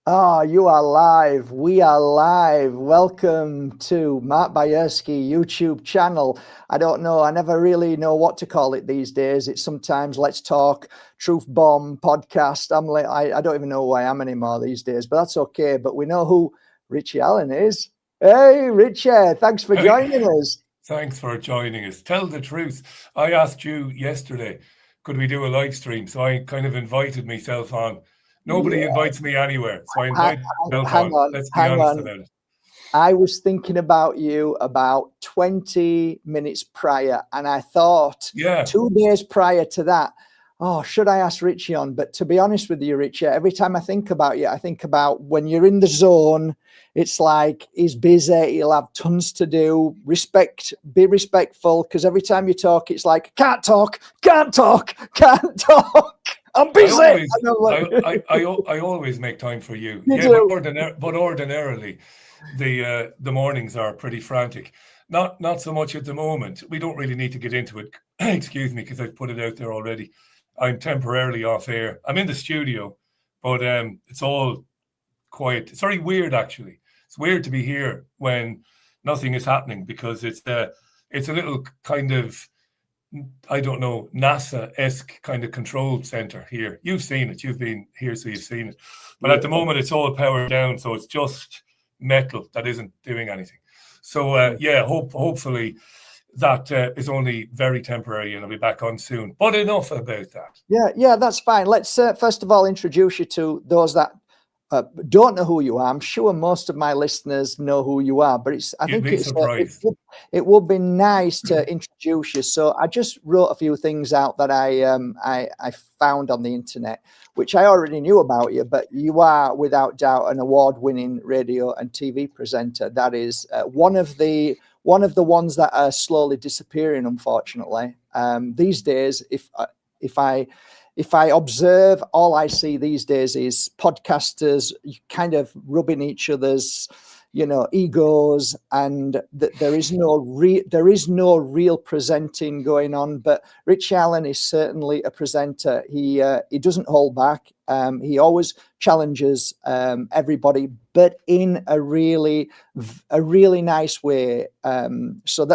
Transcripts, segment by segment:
Ah, you are live. We are live. Welcome to Mark Bayersky YouTube channel. I don't know. I never really know what to call it these days. It's sometimes Let's Talk, Truth Bomb, Podcast. I don't even know who I am anymore these days, but that's okay. But we know who Richie Allen is. Hey, Richie, thanks for Hey, joining us. thanks for joining us. Tell the truth. I asked you yesterday, could we do a live stream? So I kind of invited myself on. Nobody Yeah, invites me anywhere. So I hang, invited myself hang on. on, Let's be hang honest on. about it. I was thinking about you about 20 minutes prior, and I thought Yeah. 2 days prior to that, oh, should I ask Richie on? But to be honest with you, Richie, every time I think about you, I think about when you're in the zone, it's like he's busy, he'll have tons to do. Be respectful, because every time you talk, it's like, can't talk, can't talk, can't talk. I'm I busy. And always I'm like, I always make time for you. you Yeah, but do. ordinarily the mornings are pretty frantic. Not so much at the moment. We don't really need to get into it. Excuse me, because I've put it out there already. I'm temporarily off air. I'm in the studio, but it's all quiet. It's very weird, actually. It's weird to be here when nothing is happening because it's a little kind of, I don't know, NASA-esque kind of control center here. You've seen it. You've been here, so you've seen it. But at the Yeah. moment, it's all powered down, so it's just metal that isn't doing anything. So yeah, hopefully that is only very temporary, and I'll be back on soon. But enough about that. Yeah, that's fine. Let's first of all introduce you to those that don't know who you are. I'm sure most of my listeners know who you are, but I You'd think be surprised. it would be nice to introduce you. So I just wrote a few things out that I found on the internet, which I already knew about you. But you are without doubt an award-winning radio and TV presenter. That is one of the ones that are slowly disappearing, unfortunately. These days, if I observe, all I see these days is podcasters kind of rubbing each other's, egos, and there is no real presenting going on. But Rich Allen is certainly a presenter. He doesn't hold back. He always challenges everybody, but in a really nice way. So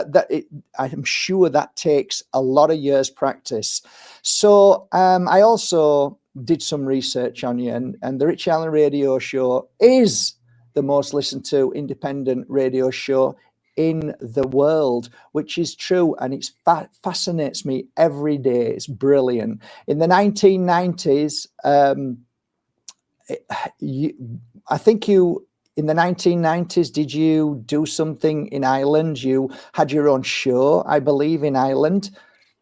I'm sure that takes a lot of years practice. So I also did some research on you, and the Rich Allen Radio Show is the most listened to independent radio show in the world, which is true, and it fascinates me every day. It's brilliant. In the 1990s, I think you. In the 1990s, did you do something in Ireland? You had your own show, I believe, in Ireland.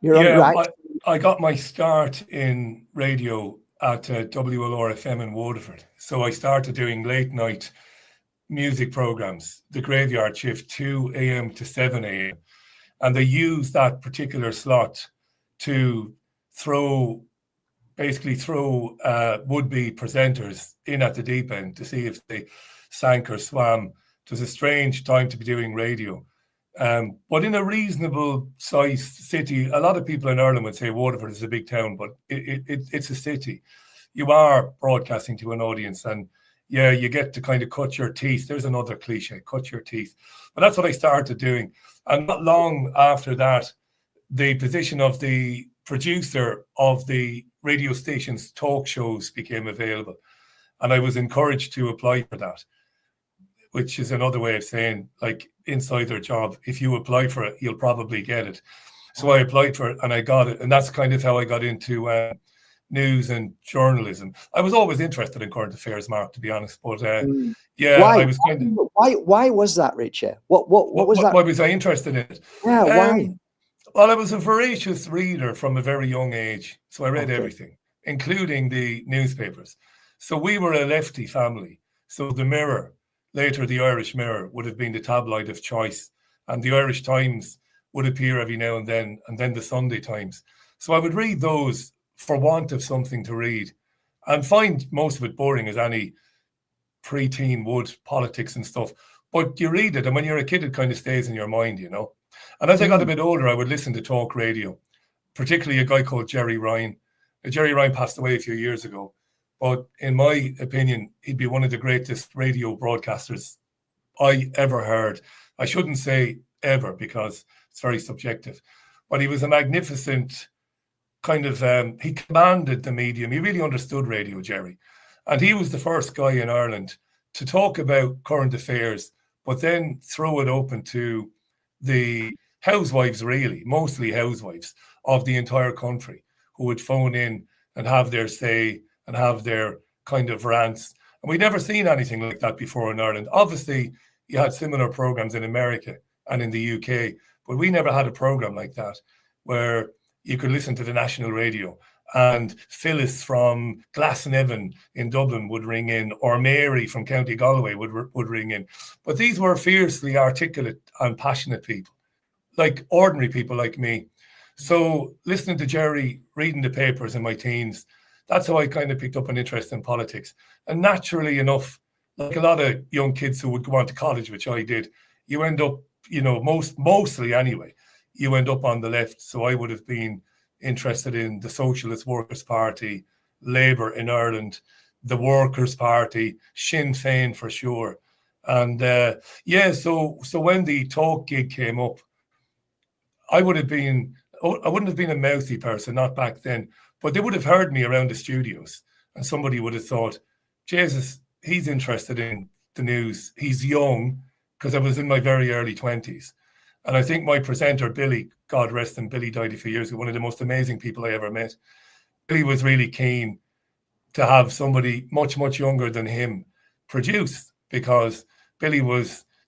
You're on, Yeah, right? I got my start in radio at WLR-FM in Waterford. So I started doing late night music programs, the graveyard shift, 2 a.m. to 7 a.m. And they used that particular slot to basically throw would-be presenters in at the deep end to see if they sank or swam. It was a strange time to be doing radio. But in a reasonable sized city, a lot of people in Ireland would say Waterford is a big town, but it's a city. You are broadcasting to an audience, and yeah, you get to kind of cut your teeth. There's another cliche, cut your teeth. But that's what I started doing. And not long after that, the position of the producer of the radio station's talk shows became available. And I was encouraged to apply for that, which is another way of saying, like, insider job. If you apply for it, you'll probably get it. So I applied for it and I got it. And that's kind of how I got into news and journalism. I was always interested in current affairs, Mark, to be honest. But yeah, Why? I was kind of. Why was that, Richard? What was that? Why was I interested in it? Yeah, why? Well, I was a voracious reader from a very young age. So I read Okay. everything, including the newspapers. So we were a lefty family. So the Mirror, later the Irish Mirror, would have been the tabloid of choice. And the Irish Times would appear every now and then the Sunday Times. So I would read those for want of something to read and find most of it boring as any preteen would, politics and stuff. But you read it, and when you're a kid, it kind of stays in your mind, you know. And as I got a Mm. bit older, I would listen to talk radio, particularly a guy called Jerry Ryan. Jerry Ryan passed away a few years ago, But in my opinion, he'd be one of the greatest radio broadcasters I ever heard. I shouldn't say ever because it's very subjective, but he was a magnificent kind of, he commanded the medium. He really understood radio, Jerry. And he was the first guy in Ireland to talk about current affairs, but then throw it open to the housewives, really, mostly housewives of the entire country, who would phone in and have their say and have their kind of rants. And we'd never seen anything like that before in Ireland. Obviously, you had similar programs in America and in the UK, but we never had a program like that where you could listen to the national radio and Phyllis from Glasnevin in Dublin would ring in, or Mary from County Galway would ring in. But these were fiercely articulate and passionate people, like ordinary people like me. So listening to Jerry, reading the papers in my teens, that's how I kind of picked up an interest in politics. And naturally enough, like a lot of young kids who would go on to college, which I did, you end up, mostly anyway, you end up on the left. So I would have been interested in the Socialist Workers' Party, Labour in Ireland, the Workers' Party, Sinn Féin for sure. And so when the talk gig came up, I wouldn't have been a mouthy person, not back then, but they would have heard me around the studios and somebody would have thought, Jesus, he's interested in the news. He's young, because I was in my very early 20s. And I think my presenter, Billy, God rest him, Billy died a few years ago, one of the most amazing people I ever met. Billy was really keen to have somebody much, much younger than him produce, because Billy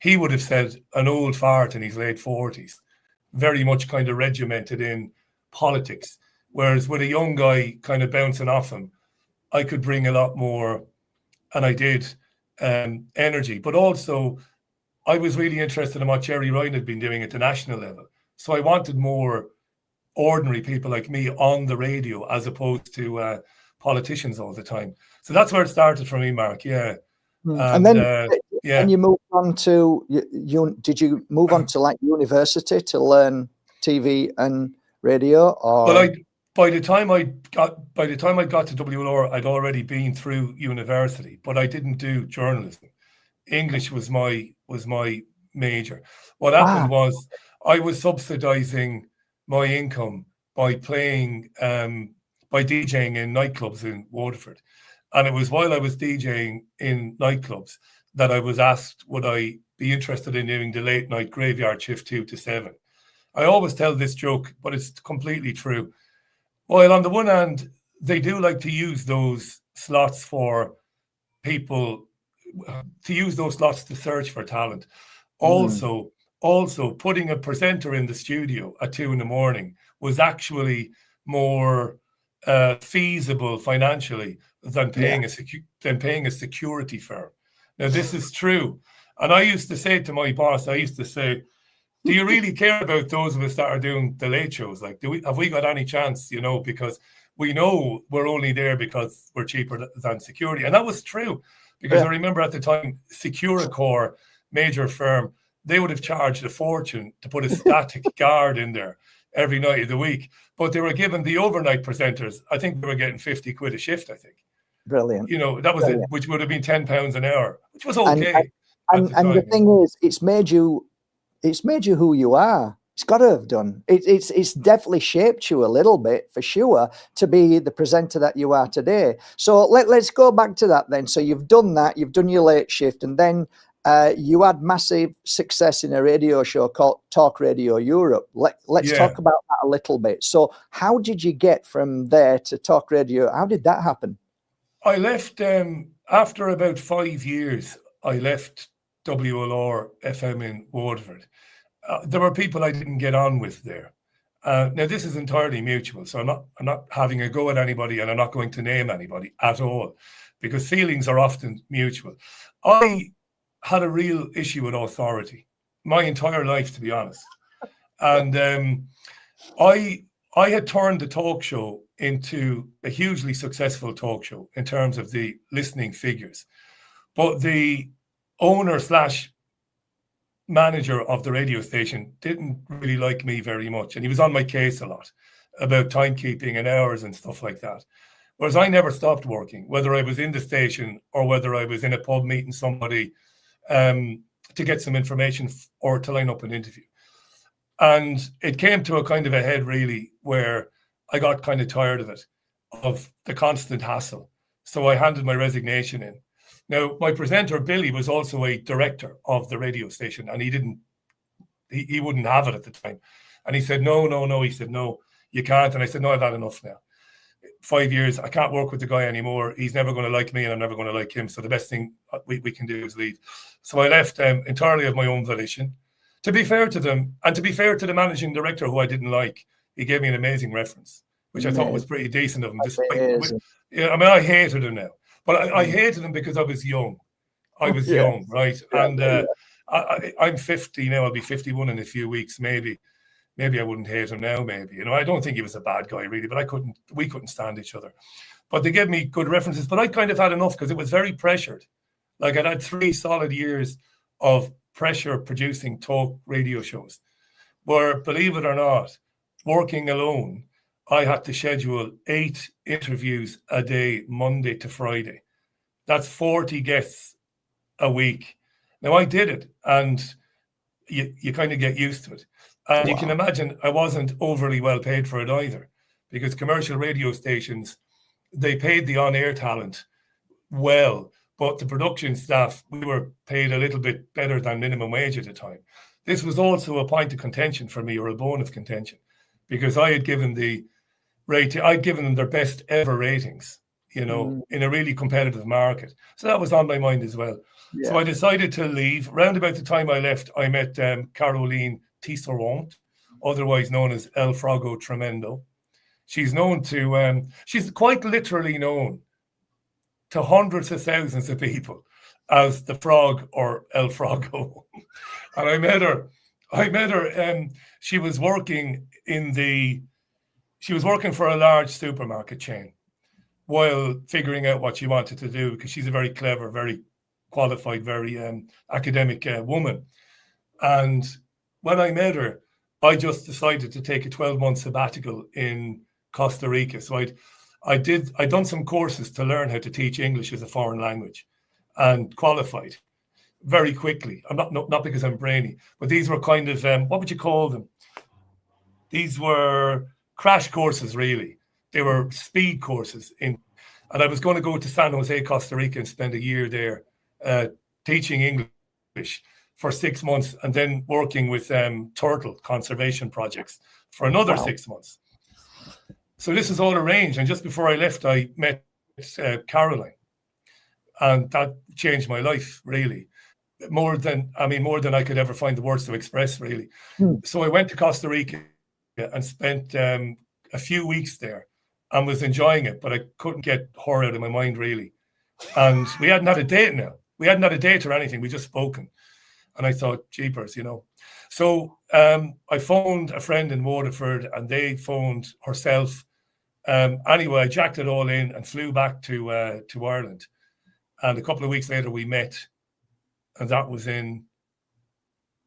he would have said an old fart in his late 40s, very much kind of regimented in politics. Whereas with a young guy kind of bouncing off him, I could bring a lot more, and I did, energy. But also, I was really interested in what Jerry Ryan had been doing at the national level. So I wanted more ordinary people like me on the radio as opposed to politicians all the time. So that's where it started for me, Mark. Yeah. And then when you moved on to, did you move on to like university to learn TV and radio? Or? Well, by the time I got to WLR, I'd already been through university, but I didn't do journalism. English was my major. What happened was I was subsidizing my income by playing, by DJing in nightclubs in Waterford. And it was while I was DJing in nightclubs that I was asked, would I be interested in doing the late night graveyard shift 2 to 7? I always tell this joke, but it's completely true. While on the one hand, they do like to use those slots for people, to use those slots to search for talent. Also putting a presenter in the studio at 2 a.m. was actually more feasible financially than paying a security firm. Now, this is true. And I used to say to my boss, do you really care about those of us that are doing the late shows? Like, have we got any chance, because we know we're only there because we're cheaper than security. And that was true, because I remember at the time, Securicor, major firm, they would have charged a fortune to put a static guard in there every night of the week. But they were giving the overnight presenters, I think they were getting 50 quid a shift, I think. Brilliant. That was it, which would have been £10 an hour, which was okay. And the thing is, it's made you who you are. It's got to have done. It's definitely shaped you a little bit, for sure, to be the presenter that you are today. So let's go back to that then. So you've done that, you've done your late shift, and then you had massive success in a radio show called Talk Radio Europe. Let's talk about that a little bit. So how did you get from there to Talk Radio? How did that happen? I left after about 5 years. I left WLR FM in Waterford. There were people I didn't get on with there. Now, this is entirely mutual, so I'm not having a go at anybody, and I'm not going to name anybody at all, because feelings are often mutual. I had a real issue with authority my entire life, to be honest. And I had turned the talk show into a hugely successful talk show in terms of the listening figures. But the owner / manager of the radio station didn't really like me very much. And he was on my case a lot about timekeeping and hours and stuff like that. Whereas I never stopped working, whether I was in the station or whether I was in a pub meeting somebody to get some information or to line up an interview. And it came to a kind of a head, really, where I got kind of tired of it, of the constant hassle. So I handed my resignation in. Now, my presenter, Billy, was also a director of the radio station, and he wouldn't have it at the time. And he said, no. He said, no, you can't. And I said, no, I've had enough now. 5 years, I can't work with the guy anymore. He's never going to like me and I'm never going to like him. So the best thing we can do is leave. So I left entirely of my own volition. To be fair to them, and to be fair to the managing director, who I didn't like, he gave me an amazing reference, which I thought was pretty decent of him. I hated him now. But I hated him because I was young. I was young, right? And I'm 50 now. I'll be 51 in a few weeks, maybe. Maybe I wouldn't hate him now, maybe. I don't think he was a bad guy, really, but we couldn't stand each other. But they gave me good references. But I kind of had enough because it was very pressured. Like, I'd had 3 solid years of pressure producing talk radio shows where, believe it or not, working alone, I had to schedule 8 interviews a day, Monday to Friday. That's 40 guests a week. Now, I did it, and you kind of get used to it. And you can imagine I wasn't overly well paid for it either, because commercial radio stations, they paid the on-air talent well, but the production staff, we were paid a little bit better than minimum wage at the time. This was also a point of contention for me, or a bone of contention, because I had given I'd given them their best ever ratings, in a really competitive market. So that was on my mind as well. Yeah. So I decided to leave. Round about the time I left, I met Caroline Tisserand, otherwise known as El Frogo Tremendo. She's known to, she's quite literally known to hundreds of thousands of people as the Frog or El Frogo. And I met her. She was working for a large supermarket chain while figuring out what she wanted to do, because she's a very clever, very qualified, very academic woman. And when I met her, I just decided to take a 12-month sabbatical in Costa Rica. So I'd done some courses to learn how to teach English as a foreign language, and qualified very quickly. I'm not because I'm brainy, but these were kind of what would you call them? These were crash courses, really. They were speed courses and I was going to go to San Jose, Costa Rica, and spend a year there teaching English for 6 months, and then working with turtle conservation projects for another 6 months. So this is all arranged. And just before I left, I met Caroline, and that changed my life, really. More than I could ever find the words to express, really. So I went to Costa Rica and spent a few weeks there and was enjoying it, but I couldn't get her out of my mind, really. And we hadn't had a date now. We hadn't had a date or anything. We just spoken. And I thought, jeepers, So I phoned a friend in Waterford, and they phoned herself. Anyway, I jacked it all in and flew back to Ireland. And a couple of weeks later, we met. And that was in,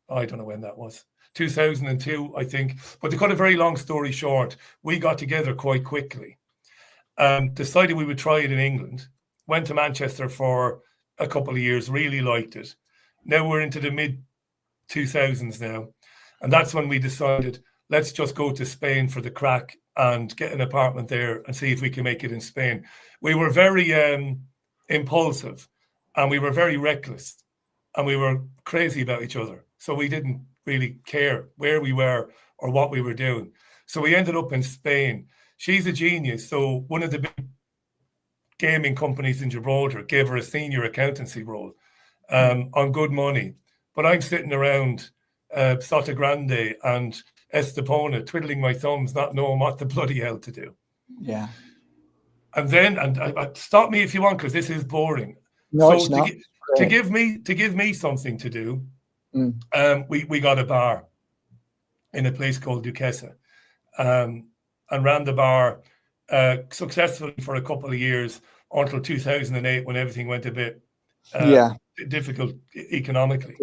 I don't know when that was, 2002, I think. But to cut a very long story short, we got together quite quickly. Decided we would try it in England. Went to Manchester for a couple of years, really liked it. Now we're into the mid-2000s now. And that's when we decided, let's just go to Spain for the crack and get an apartment there and see if we can make it in Spain. We were very impulsive, and we were very reckless, and we were crazy about each other. So we didn't really care where we were or what we were doing. So we ended up in Spain. She's a genius. So one of the big gaming companies in Gibraltar gave her a senior accountancy role on good money. But I'm sitting around Sota Grande and Estepona, twiddling my thumbs, not knowing what the bloody hell to do. Yeah. And then, stop me if you want, because this is boring. No, so it's not. To give me something to do, we got a bar in a place called Duquesa, and ran the bar successfully for a couple of years until 2008, when everything went a bit difficult economically.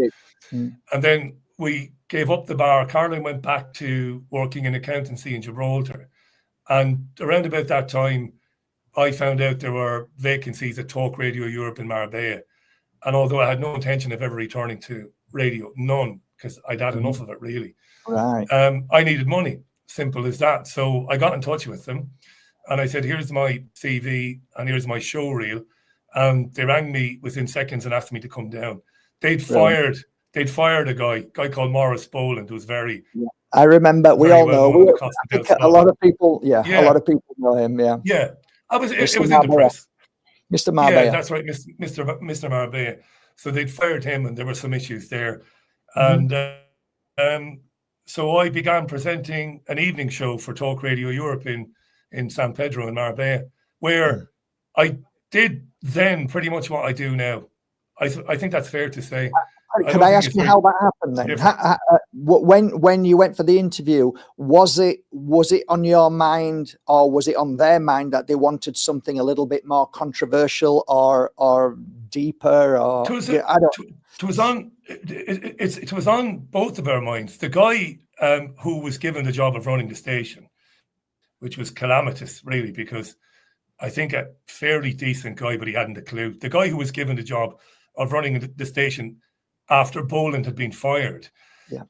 And then we gave up the bar. Caroline went back to working in accountancy in Gibraltar. And around about that time, I found out there were vacancies at Talk Radio Europe in Marbella. And although I had no intention of ever returning to radio, none, because I'd had enough of it, really. Right. I needed money, simple as that. So I got in touch with them and I said, here's my CV and here's my show reel. And they rang me within seconds and asked me to come down. They'd fired a guy called Morris Boland, who was very... Yeah. I remember, we all know. I think a lot of people, a lot of people know him, yeah. Yeah. It was in the press. Mr. Marbella. Yeah, that's right, Mr. Marbella. So they'd fired him and there were some issues there. And so I began presenting an evening show for Talk Radio Europe in San Pedro in Marbella, where I did then pretty much what I do now. I think that's fair to say. Could I ask you how that happened then? When you went for the interview, was it on your mind or was it on their mind that they wanted something a little bit more controversial or deeper? Or it was on both of our minds. The guy who was given the job of running the station, which was calamitous, really, because I think a fairly decent guy, but he hadn't a clue. The guy who was given the job of running the station after Boland had been fired,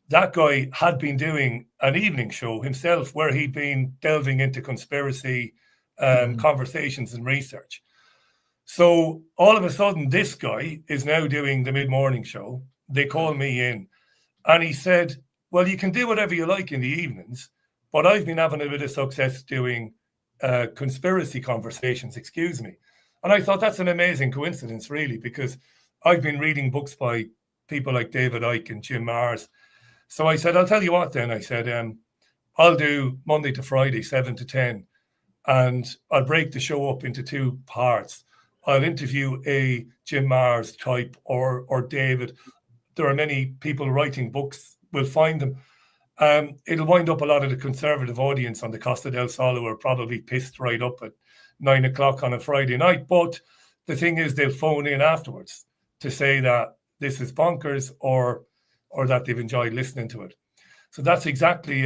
that guy had been doing an evening show himself where he'd been delving into conspiracy conversations and research. So all of a sudden, this guy is now doing the mid-morning show. They call me in and he said, well, you can do whatever you like in the evenings, but I've been having a bit of success doing conspiracy conversations, excuse me. And I thought that's an amazing coincidence, really, because I've been reading books by people like David Icke and Jim Marrs. So I said, I'll tell you what then. I said, I'll do Monday to Friday, 7 to 10, and I'll break the show up into two parts. I'll interview a Jim Marrs type or David. There are many people writing books. We'll find them. It'll wind up a lot of the conservative audience on the Costa del Sol who are probably pissed right up at 9 o'clock on a Friday night. But the thing is, they'll phone in afterwards to say that this is bonkers or that they've enjoyed listening to it. So that's exactly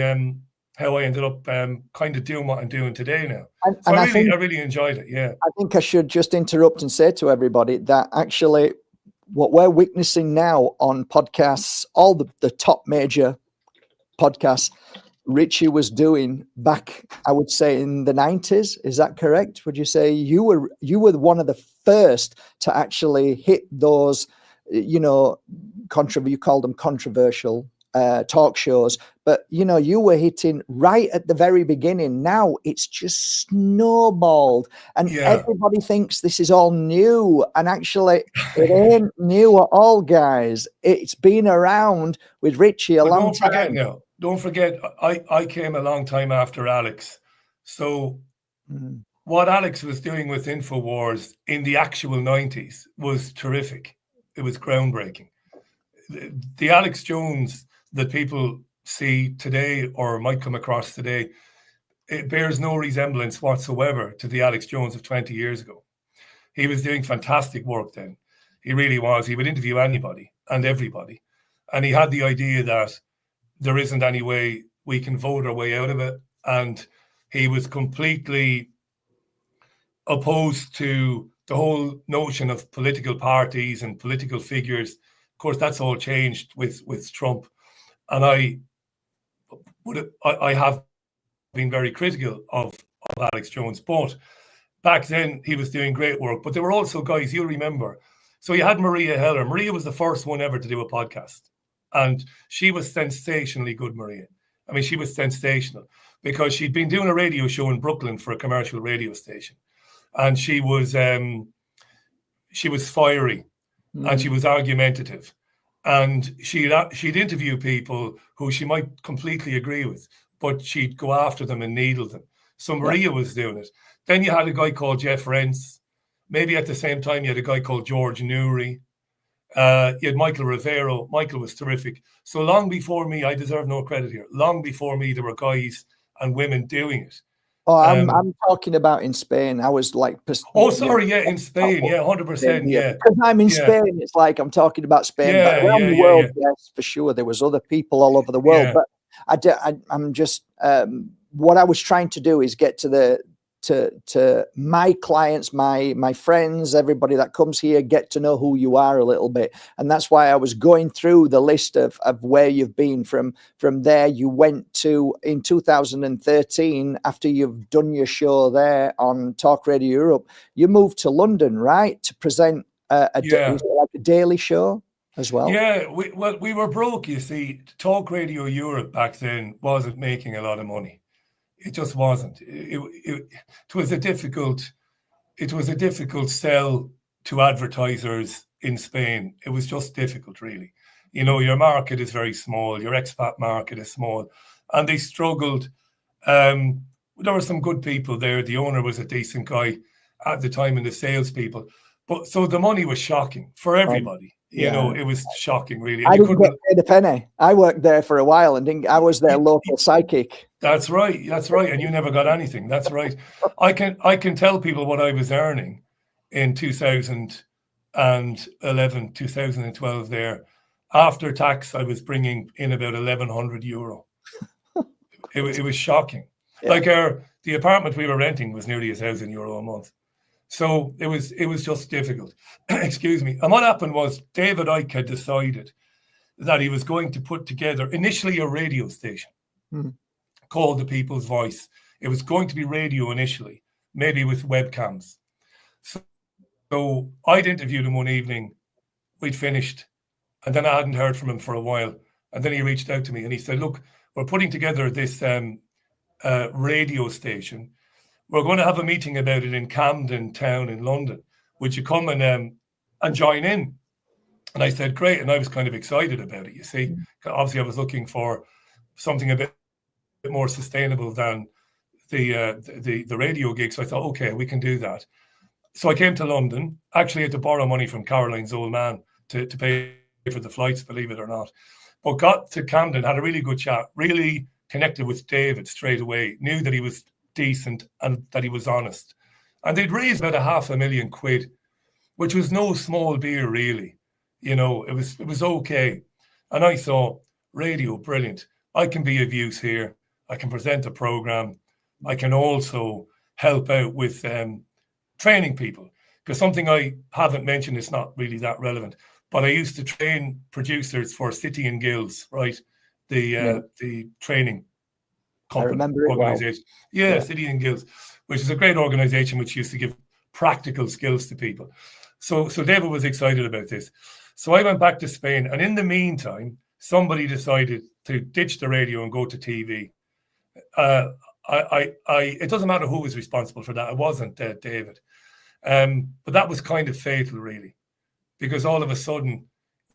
how I ended up kind of doing what I'm doing today now. I really enjoyed it, yeah. I think I should just interrupt and say to everybody that actually what we're witnessing now on podcasts, all the top major podcasts, Richie was doing back, I would say, in the 90s. Is that correct? Would you say you were one of the first to actually hit those, you called them controversial talk shows, but you were hitting right at the very beginning. Now it's just snowballed and everybody thinks this is all new, and actually it ain't new at all, guys. It's been around with Richie a long time. Don't forget, I came a long time after Alex. So what Alex was doing with InfoWars in the actual 90s was terrific. It was groundbreaking. The Alex Jones that people see today or might come across today, it bears no resemblance whatsoever to the Alex Jones of 20 years ago. He was doing fantastic work then. He really was. He would interview anybody and everybody. And he had the idea that there isn't any way we can vote our way out of it. And he was completely opposed to the whole notion of political parties and political figures. Of course, that's all changed with Trump. And I have been very critical of Alex Jones, but back then he was doing great work. But there were also guys, you'll remember. So you had Maria Heller. Maria was the first one ever to do a podcast. And she was sensationally good, Maria. I mean, she was sensational because she'd been doing a radio show in Brooklyn for a commercial radio station. And she was fiery and she was argumentative. And she'd interview people who she might completely agree with, but she'd go after them and needle them. So Maria was doing it. Then you had a guy called Jeff Rentz. Maybe at the same time, you had a guy called George Newry. You had Michael Rivero. Michael was terrific. So long before me, I deserve no credit here. Long before me, there were guys and women doing it. Oh, I'm talking about in Spain. I was like, in Spain, 100%, yeah. Because I'm in Spain, it's like I'm talking about Spain. But around the world, yes, for sure, there was other people all over the world. But I'm just what I was trying to do is get to to my clients, my friends, everybody that comes here, get to know who you are a little bit. And that's why I was going through the list of where you've been. From there, you went to, in 2013, after you've done your show there on Talk Radio Europe, you moved to London, right, to present was it like a daily show as well? Yeah, we were broke, you see. Talk Radio Europe back then wasn't making a lot of money. It just wasn't. It was a difficult sell to advertisers in Spain. It was just difficult, really. You know, your market is very small. Your expat market is small, and they struggled. There were some good people there. The owner was a decent guy at the time, and the salespeople. But so the money was shocking for everybody. You know, it was shocking, really. And I didn't get paid a penny. I worked there for a while and I was their local psychic. That's right. That's right. And you never got anything. That's right. I can tell people what I was earning in 2011, 2012 there. After tax, I was bringing in about €1,100. It was shocking. Yeah. Like the apartment we were renting was nearly €1,000 a month. So it was just difficult. Excuse me. And what happened was David Icke had decided that he was going to put together initially a radio station called The People's Voice. It was going to be radio initially, maybe with webcams. So I'd interviewed him one evening. We'd finished. And then I hadn't heard from him for a while. And then he reached out to me and he said, look, we're putting together this radio station. We're going to have a meeting about it in Camden Town in London. Would you come and join in? And I said, great. And I was kind of excited about it, you see. Obviously, I was looking for something a bit more sustainable than the radio gig. So I thought, okay, we can do that. So I came to London. Actually, I had to borrow money from Caroline's old man to pay for the flights, believe it or not. But got to Camden, had a really good chat, really connected with David straight away, knew that he was decent and that he was honest. And they'd raised about £500,000, which was no small beer, really. You know, it was okay. And I thought, radio, brilliant. I can be of use here. I can present a program. I can also help out with training people. Because something I haven't mentioned, it's not really that relevant, but I used to train producers for City and Guilds, right? The training company. I remember it organization. Well. Yeah, City and Guilds, which is a great organization which used to give practical skills to people. So David was excited about this. So I went back to Spain, and in the meantime, somebody decided to ditch the radio and go to TV. It doesn't matter who was responsible for that. It wasn't David. But that was kind of fatal, really, because all of a sudden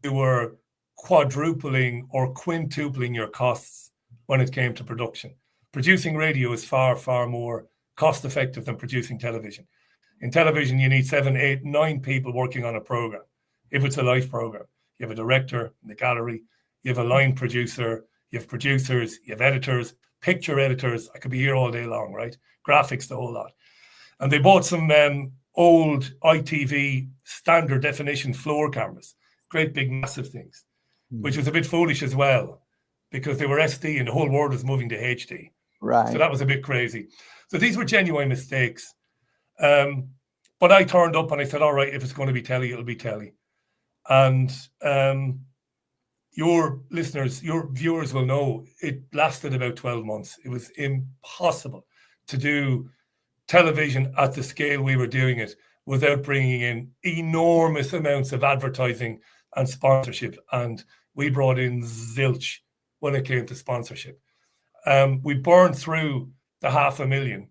you were quadrupling or quintupling your costs when it came to production. Producing radio is far, far more cost effective than producing television. In television, you need 7, 8, 9 people working on a program. If it's a live program, you have a director in the gallery, you have a line producer, you have producers, you have editors, picture editors. I could be here all day long, right? Graphics, the whole lot. And they bought some old ITV standard definition floor cameras, great big massive things, which was a bit foolish as well, because they were SD and the whole world was moving to HD. Right. So that was a bit crazy. So these were genuine mistakes. But I turned up and I said, all right, if it's going to be telly, it'll be telly. And your listeners, your viewers will know it lasted about 12 months. It was impossible to do television at the scale we were doing it without bringing in enormous amounts of advertising and sponsorship. And we brought in zilch when it came to sponsorship. We burned through the £500,000.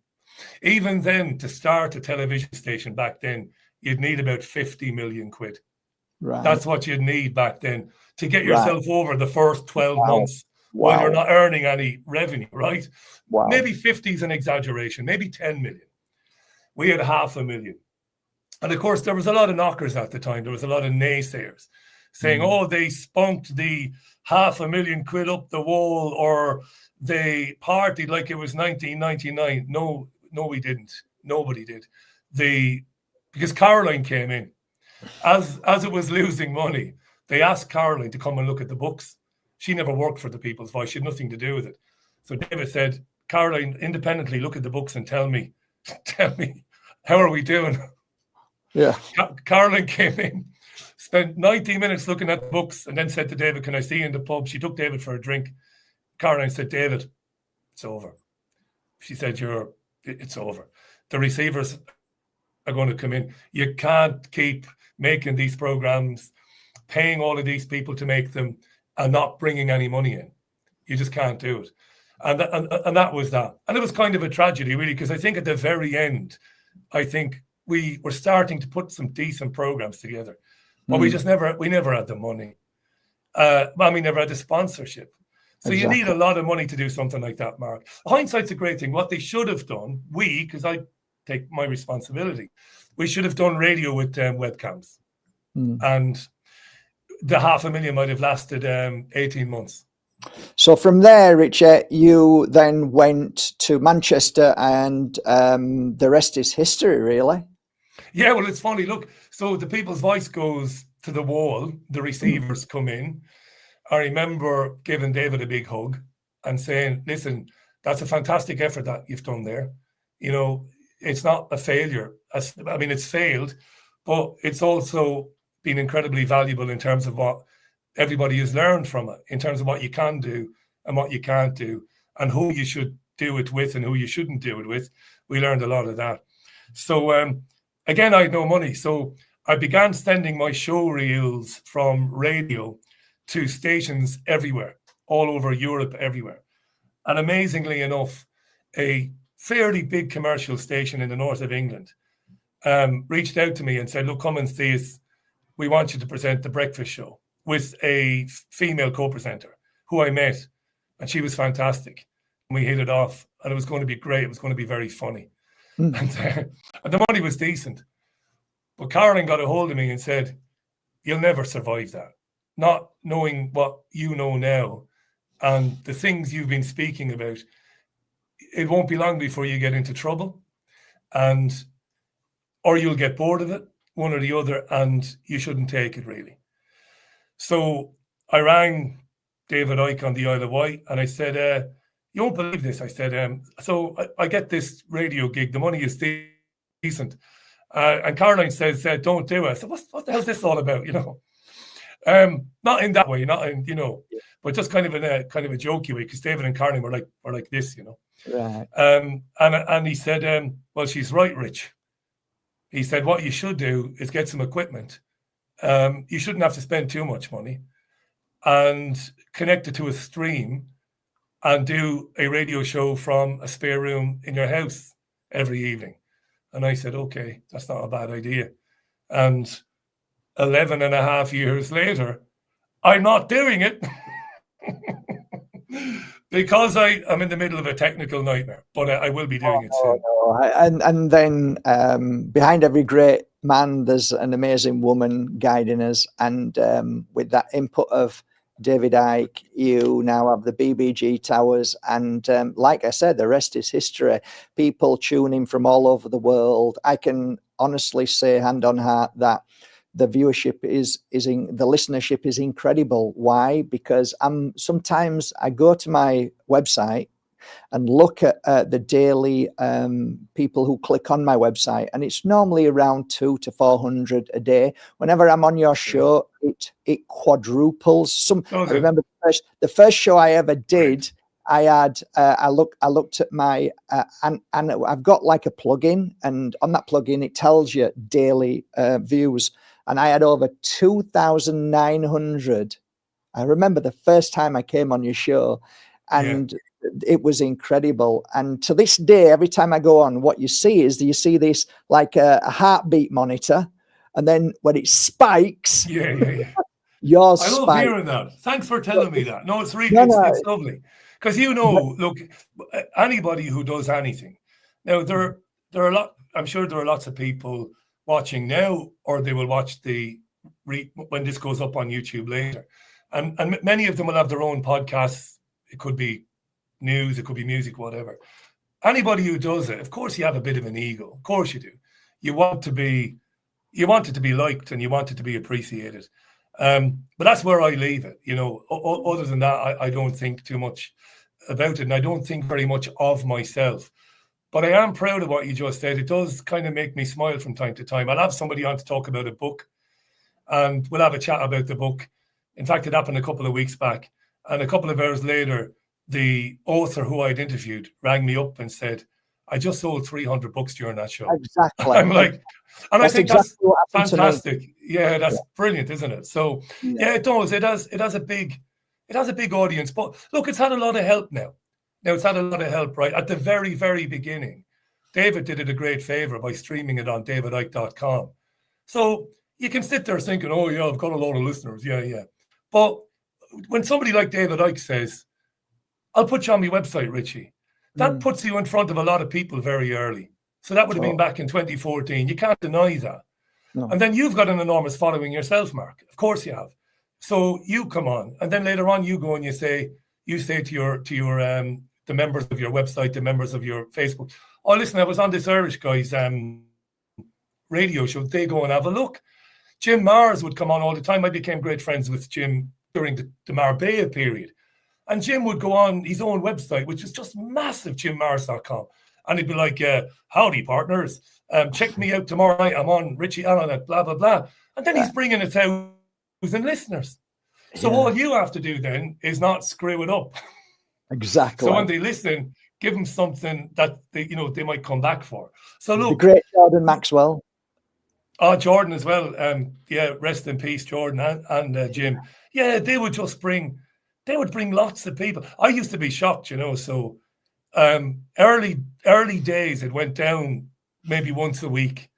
Even then, to start a television station back then, you'd need about 50 million quid. Right. That's what you'd need back then to get yourself over the first 12 months when you're not earning any revenue, right? Wow. Maybe 50 is an exaggeration, maybe 10 million. We had £500,000. And of course, there was a lot of knockers at the time. There was a lot of naysayers saying, oh, they spunked the £500,000 quid up the wall, or they partied like it was 1999. No, we didn't. Nobody did. Because Caroline came in. As it was losing money, they asked Caroline to come and look at the books. She never worked for the People's Voice. She had nothing to do with it. So David said, Caroline, independently look at the books and tell me tell me, how are we doing? Yeah. Caroline came in, spent 90 minutes looking at the books, and then said to David, can I see you in the pub? She took David for a drink. Caroline said, David, it's over. She said, it's over. The receivers are going to come in. You can't keep making these programs, paying all of these people to make them, and not bringing any money in. You just can't do it. And that was that. And it was kind of a tragedy, really, because I think at the very end, I think we were starting to put some decent programs together, but we never had the money. We never had the sponsorship. So exactly. You need a lot of money to do something like that, Mark. Hindsight's a great thing. What they should have done, because I take my responsibility, we should have done radio with webcams. And the 500,000 might have lasted 18 months. So from there, Richie, you then went to Manchester, and the rest is history, really. Yeah, well, it's funny. Look, so the People's Voice goes to the wall. The receivers come in. I remember giving David a big hug and saying, listen, that's a fantastic effort that you've done there. You know, it's not a failure. I mean, it's failed, but it's also been incredibly valuable in terms of what everybody has learned from it, in terms of what you can do and what you can't do, and who you should do it with and who you shouldn't do it with. We learned a lot of that. So again, I had no money. So I began sending my show reels from radio to stations everywhere, all over Europe, everywhere. And amazingly enough, a fairly big commercial station in the north of England reached out to me and said, look, come and see us. We want you to present the breakfast show, with a female co-presenter who I met, and she was fantastic. We hit it off, and it was going to be great. It was going to be very funny. And the money was decent. But Caroline got a hold of me and said, you'll never survive that. Not knowing what you know now and the things you've been speaking about, it won't be long before you get into trouble, or you'll get bored of it, one or the other, and you shouldn't take it, really. So I rang David Icke on the Isle of Wight, and I said, you won't believe this. I said, so I get this radio gig. The money is decent. And Caroline says, don't do it. I said, what the hell is this all about, you know? Not in that way, not in, you know, but just kind of in a jokey way, because David and Caroline were like this, you know. Right. And he said, well, she's right, Rich. He said, what you should do is get some equipment. You shouldn't have to spend too much money, and connect it to a stream and do a radio show from a spare room in your house every evening. And I said, okay, that's not a bad idea. And 11 and a half years later, I'm not doing it because I'm in the middle of a technical nightmare, but I will be doing it soon. And then behind every great man, there's an amazing woman guiding us. And with that input of David Icke, you now have the BBG Towers. And like I said, the rest is history. People tune in from all over the world. I can honestly say, hand on heart, that the viewership the listenership is incredible. Why? Because sometimes I go to my website and look at the daily people who click on my website, and it's normally around 200 to 400 a day. Whenever I'm on your show, it quadruples. I remember the first show I ever did. I had I looked at my and I've got like a plugin, and on that plugin it tells you daily views, and I had over 2,900. I remember the first time I came on your show, and it was incredible. And to this day, every time I go on, what you see is this like a heartbeat monitor, and then when it spikes, yours I love spikes. hearing that. Thanks for telling me that. No, it's really it's lovely, because look, anybody who does anything now, there are a lot. I'm sure there are lots of people watching now, or they will watch when this goes up on YouTube later, and many of them will have their own podcasts. It could be news, it could be music, whatever. Anybody who does it, of course, you have a bit of an ego. Of course, you do. You want it to be liked, and you want it to be appreciated. But that's where I leave it. You know, other than that, I don't think too much about it, and I don't think very much of myself. But I am proud of what you just said. It does kind of make me smile from time to time. I'll have somebody on to talk about a book, and we'll have a chat about the book. In fact, it happened a couple of weeks back. And a couple of hours later, the author who I'd interviewed rang me up and said, I just sold 300 books during that show. Exactly. I'm like, and I think exactly that's fantastic. Yeah, that's brilliant, isn't it? So yeah, it does. It has a big audience. But look, it's had a lot of help now. Now it's had a lot of help, right? At the very, very beginning, David did it a great favor by streaming it on davidicke.com. So you can sit there thinking, oh yeah, I've got a lot of listeners. Yeah. But when somebody like David Icke says, I'll put you on my website, Richie, that puts you in front of a lot of people very early. So that would have been back in 2014. You can't deny that. No. And then you've got an enormous following yourself, Mark. Of course you have. So you come on, and then later on you go and you say to your the members of your website, the members of your Facebook, oh listen, I was on this Irish guy's radio show. They go and have a look. Jim Mars would come on all the time. I became great friends with Jim during the Marbella period. And Jim would go on his own website, which is just massive, jimmars.com. And he'd be like, howdy, partners. Check me out tomorrow night. I'm on Richie Allen at blah, blah, blah. And then he's bringing 1,000 listeners. So all you have to do then is not screw it up. Exactly. So when they listen, give them something that they might come back for. So look. The great Jordan Maxwell. Oh, Jordan as well. Rest in peace, Jordan and Jim. Yeah, they would bring lots of people. I used to be shocked, so early days it went down maybe once a week.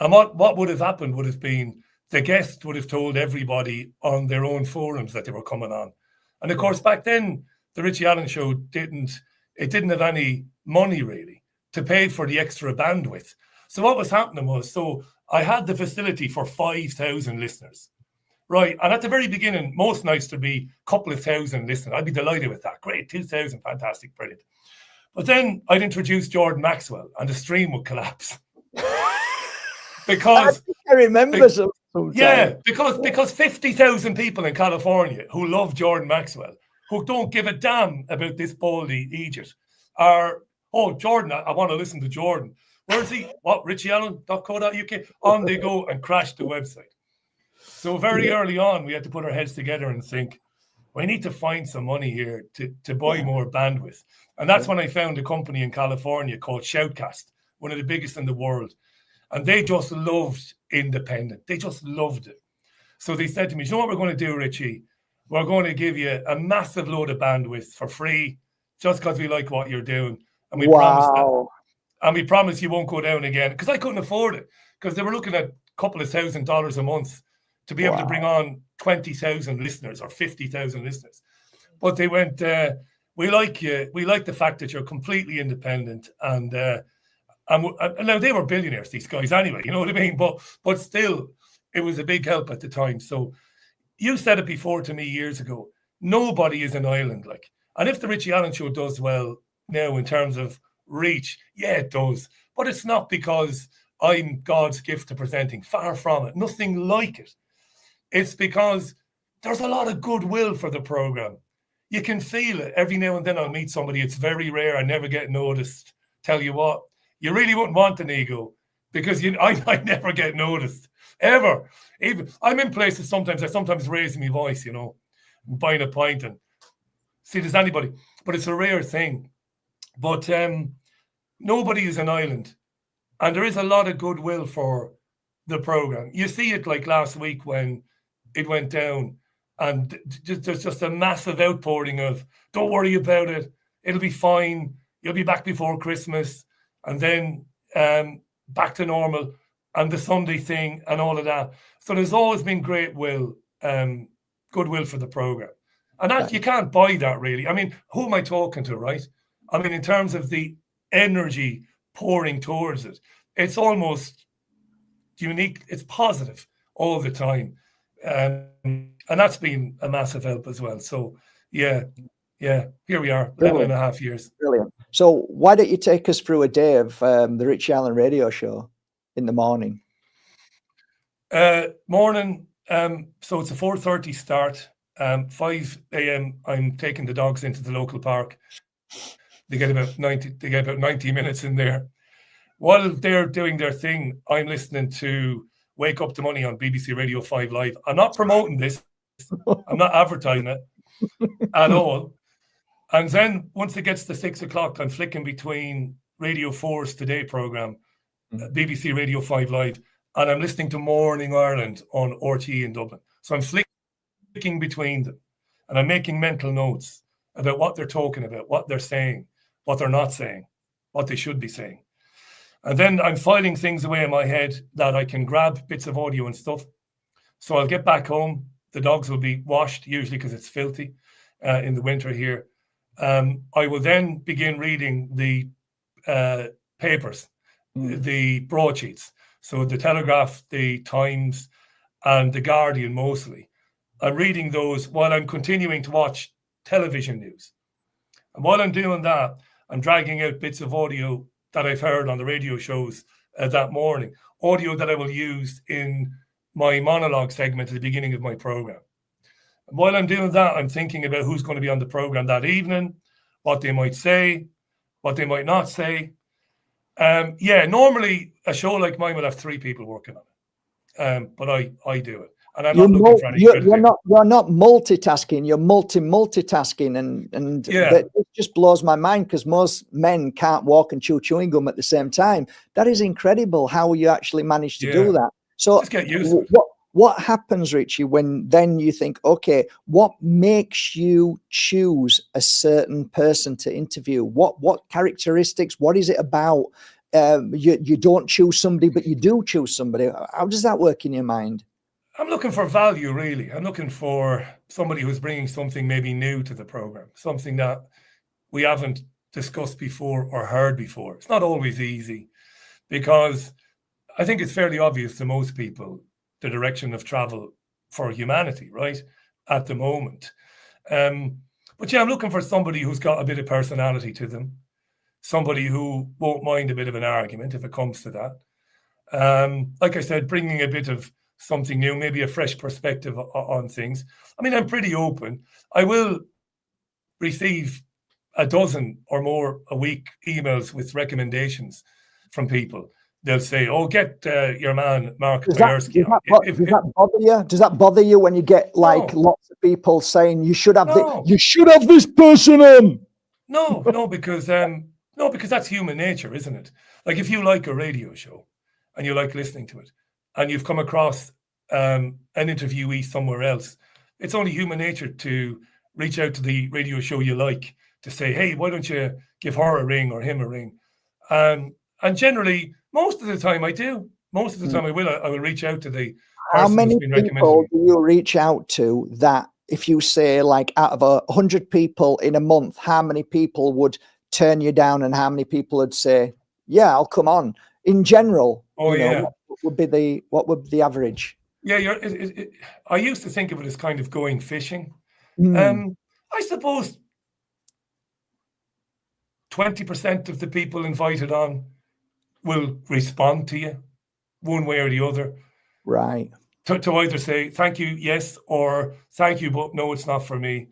And what would have happened would have been the guest would have told everybody on their own forums that they were coming on. And of course, back then, the Richie Allen show didn't have any money really to pay for the extra bandwidth. So what was happening was, I had the facility for 5,000 listeners, right? And at the very beginning, most nights there'd be a couple of thousand listeners. I'd be delighted with that. Great, 2,000, fantastic, brilliant. But then I'd introduce Jordan Maxwell and the stream would collapse. Because I remember sometimes. Yeah, because 50,000 people in California who love Jordan Maxwell, who don't give a damn about this baldy Egypt, are, oh, Jordan, I want to listen to Jordan. Where is he? What? richieallen.co.uk? On they go and crash the website. So very early on, we had to put our heads together and think, we need to find some money here to buy more bandwidth. And that's when I found a company in California called Shoutcast, one of the biggest in the world. And they just loved independent. They just loved it. So they said to me, you know what we're going to do, Richie? We're going to give you a massive load of bandwidth for free just because we like what you're doing. And we promise that. And we promise you won't go down again. Because I couldn't afford it. Because they were looking at a couple of $1,000s a month to be able to bring on 20,000 listeners or 50,000 listeners. But they went, we like you. We like the fact that you're completely independent. And now they were billionaires, these guys anyway, you know what I mean? But still, it was a big help at the time. So you said it before to me years ago, nobody is an island. And if the Richie Allen show does well now in terms of reach, yeah, it does. But it's not because I'm God's gift to presenting. Far from it. Nothing like it. It's because there's a lot of goodwill for the program. You can feel it. Every now and then I'll meet somebody. It's very rare. I never get noticed. Tell you what, you really wouldn't want an ego because I never get noticed. Ever. Even I'm in places sometimes, I sometimes raise my voice, buying a pint and see there's anybody. But it's a rare thing. But nobody is an island. And there is a lot of goodwill for the program. You see it like last week when it went down and there's just a massive outpouring of, don't worry about it. It'll be fine. You'll be back before Christmas. And then back to normal and the Sunday thing and all of that. So there's always been great goodwill for the program. And that you can't buy that really. I mean, who am I talking to, right? I mean, in terms of the energy pouring towards it, it's almost unique. It's positive all the time. And that's been a massive help as well. So, yeah, here we are, 11.5 years. Brilliant. So why don't you take us through a day of the Richie Allen radio show in the morning? Morning. So it's a 4:30 start. 5 a.m. I'm taking the dogs into the local park. They get about 90 minutes in there. While they're doing their thing, I'm listening to Wake Up to Money on BBC Radio 5 Live. I'm not promoting this. I'm not advertising it at all. And then once it gets to 6 o'clock, I'm flicking between Radio 4's Today programme, BBC Radio 5 Live, and I'm listening to Morning Ireland on RTE in Dublin. So I'm flicking between them, and I'm making mental notes about what they're talking about, what they're saying, what they're not saying, what they should be saying. And then I'm filing things away in my head that I can grab bits of audio and stuff. So I'll get back home. The dogs will be washed, usually because it's filthy in the winter here. I will then begin reading the papers, the broadsheets. So the Telegraph, the Times, and the Guardian mostly. I'm reading those while I'm continuing to watch television news. And while I'm doing that, I'm dragging out bits of audio that I've heard on the radio shows that morning, audio that I will use in my monologue segment at the beginning of my program. And while I'm doing that, I'm thinking about who's going to be on the program that evening, what they might say, what they might not say. Normally a show like mine will have 3 people working on it, but I do it. And I'm not looking for any credit. You're not multitasking. You're multitasking, and it just blows my mind because most men can't walk and chew chewing gum at the same time. That is incredible how you actually managed to do that. So just get used to it. What happens, Richie, when then you think, okay, what makes you choose a certain person to interview? What characteristics? What is it about? You don't choose somebody, but you do choose somebody. How does that work in your mind? I'm looking for value, really. I'm looking for somebody who's bringing something maybe new to the program, something that we haven't discussed before or heard before. It's not always easy because I think it's fairly obvious to most people the direction of travel for humanity, right, at the moment. But yeah, I'm looking for somebody who's got a bit of personality to them, somebody who won't mind a bit of an argument if it comes to that. Like I said, bringing a bit of something new, maybe a fresh perspective on things. I mean, I'm pretty open. I will receive a dozen or more a week emails with recommendations from people. They'll say, "Oh, get your man Mark Boyarsky." Does that bother you? Does that bother you when you get lots of people saying you should have you should have this person on? No, because that's human nature, isn't it? Like if you like a radio show and you like listening to it, and you've come across an interviewee somewhere else, it's only human nature to reach out to the radio show you like to say, "Hey, why don't you give her a ring or him a ring?" And generally, most of the time I do. Most of the time I will reach out to the person. How many who's been recommended people do you reach out to that if you say like out of 100 people in a month, how many people would turn you down and how many people would say, "Yeah, I'll come on"? In general, what would the average? Yeah, I used to think of it as kind of going fishing. I suppose 20% of the people invited on will respond to you one way or the other. Right. To either say thank you, yes, or thank you, but no, it's not for me.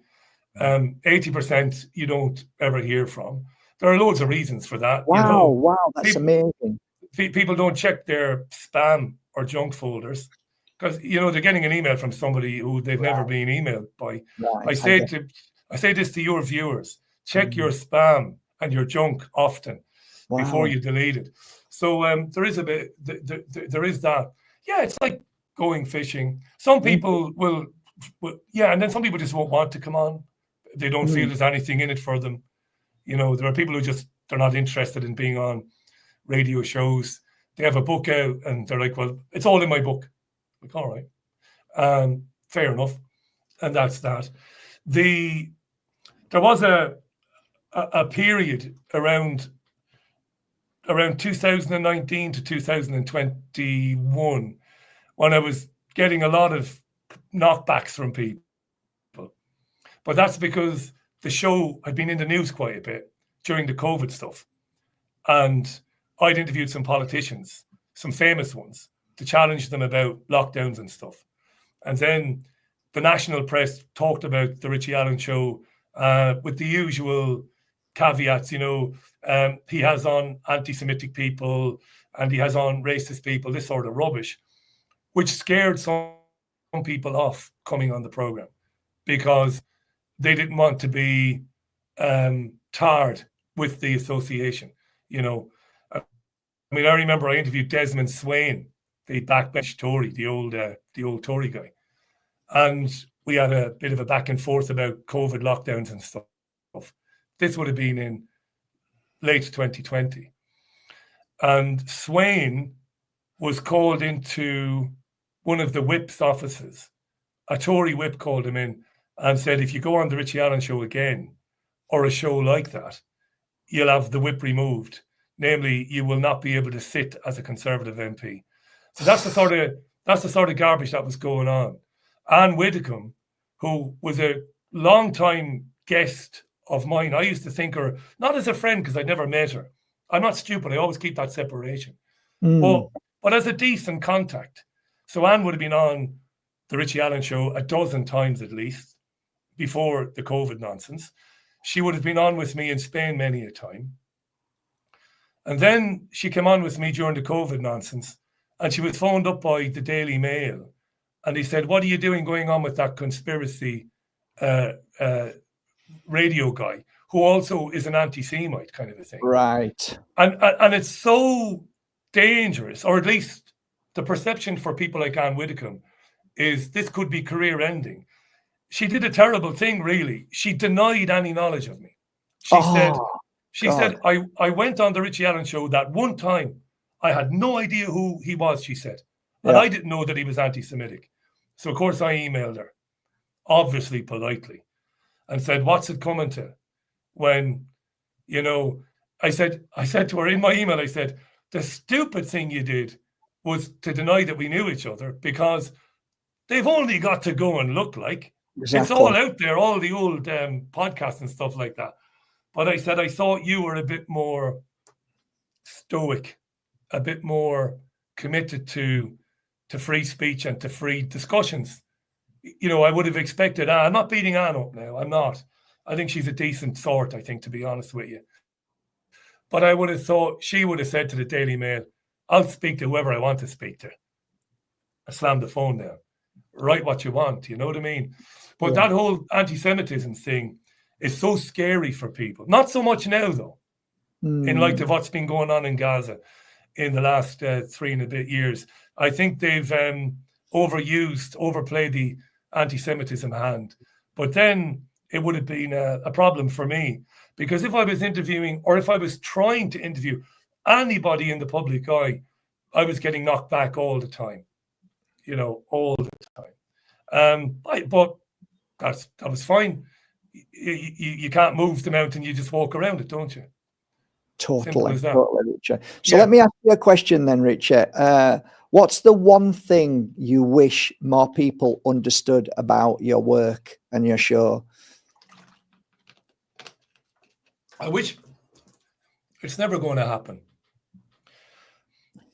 80% you don't ever hear from. There are loads of reasons for that. Wow, that's amazing. People don't check their spam or junk folders because they're getting an email from somebody who they've never been emailed by. Right, I say this to your viewers: check your spam and your junk often before you delete it. So there is a bit. There is that. Yeah, it's like going fishing. Some people will, and then some people just won't want to come on. They don't feel there's anything in it for them. There are people who they're not interested in being on radio shows. They have a book out and they're like, "Well, it's all in my book." Like, all right, fair enough, and that's that. There was a period around 2019 to 2021 when I was getting a lot of knockbacks from people, but that's because the show had been in the news quite a bit during the COVID stuff, and I'd interviewed some politicians, some famous ones, to challenge them about lockdowns and stuff. And then the national press talked about the Richie Allen show with the usual caveats, he has on anti-Semitic people and he has on racist people, this sort of rubbish, which scared some people off coming on the program because they didn't want to be tarred with the association. I mean, I remember I interviewed Desmond Swain, the backbench Tory, the old Tory guy, and we had a bit of a back and forth about COVID lockdowns and stuff. This would have been in late 2020, and Swain was called into one of the whip's offices. A Tory whip called him in and said, if you go on the Richie Allen show again, or a show like that, you'll have the whip removed. Namely, you will not be able to sit as a Conservative MP. So that's the sort of garbage that was going on. Anne Widdecombe, who was a long-time guest of mine, I used to think her, not as a friend because I'd never met her. I'm not stupid. I always keep that separation. But as a decent contact. So Anne would have been on the Richie Allen show a dozen times at least before the COVID nonsense. She would have been on with me in Spain many a time. And then she came on with me during the COVID nonsense, and she was phoned up by the Daily Mail, and he said, what are you doing going on with that conspiracy radio guy, who also is an anti-Semite kind of a thing. Right. And it's so dangerous, or at least the perception for people like Anne Widdecombe is this could be career ending. She did a terrible thing, really. She denied any knowledge of me. She said, I went on the Richie Allen show that one time. I had no idea who he was, she said. And I didn't know that he was anti-Semitic. So, of course, I emailed her, obviously politely, and said, what's it coming to? When, I said to her in my email, I said, the stupid thing you did was to deny that we knew each other, because they've only got to go and look like. Exactly. It's all out there, all the old podcasts and stuff like that. But I said, I thought you were a bit more stoic, a bit more committed to free speech and to free discussions. I would have expected Anne. I'm not beating Anne up now. I'm not. I think she's a decent sort, I think, to be honest with you. But I would have thought she would have said to the Daily Mail, I'll speak to whoever I want to speak to. I slammed the phone down. Write what you want, you know what I mean? But that whole anti-Semitism thing is so scary for people. Not so much now, though, in light of what's been going on in Gaza in the last 3 and a bit years. I think they've overplayed the anti-Semitism hand. But then it would have been a problem for me, because if I was interviewing, or if I was trying to interview anybody in the public eye, I was getting knocked back all the time, all the time. But that was fine. You can't move the mountain, you just walk around it, don't you? Totally, Richard. So let me ask you a question then, Richard. What's the one thing you wish more people understood about your work and your show? I wish it's never going to happen.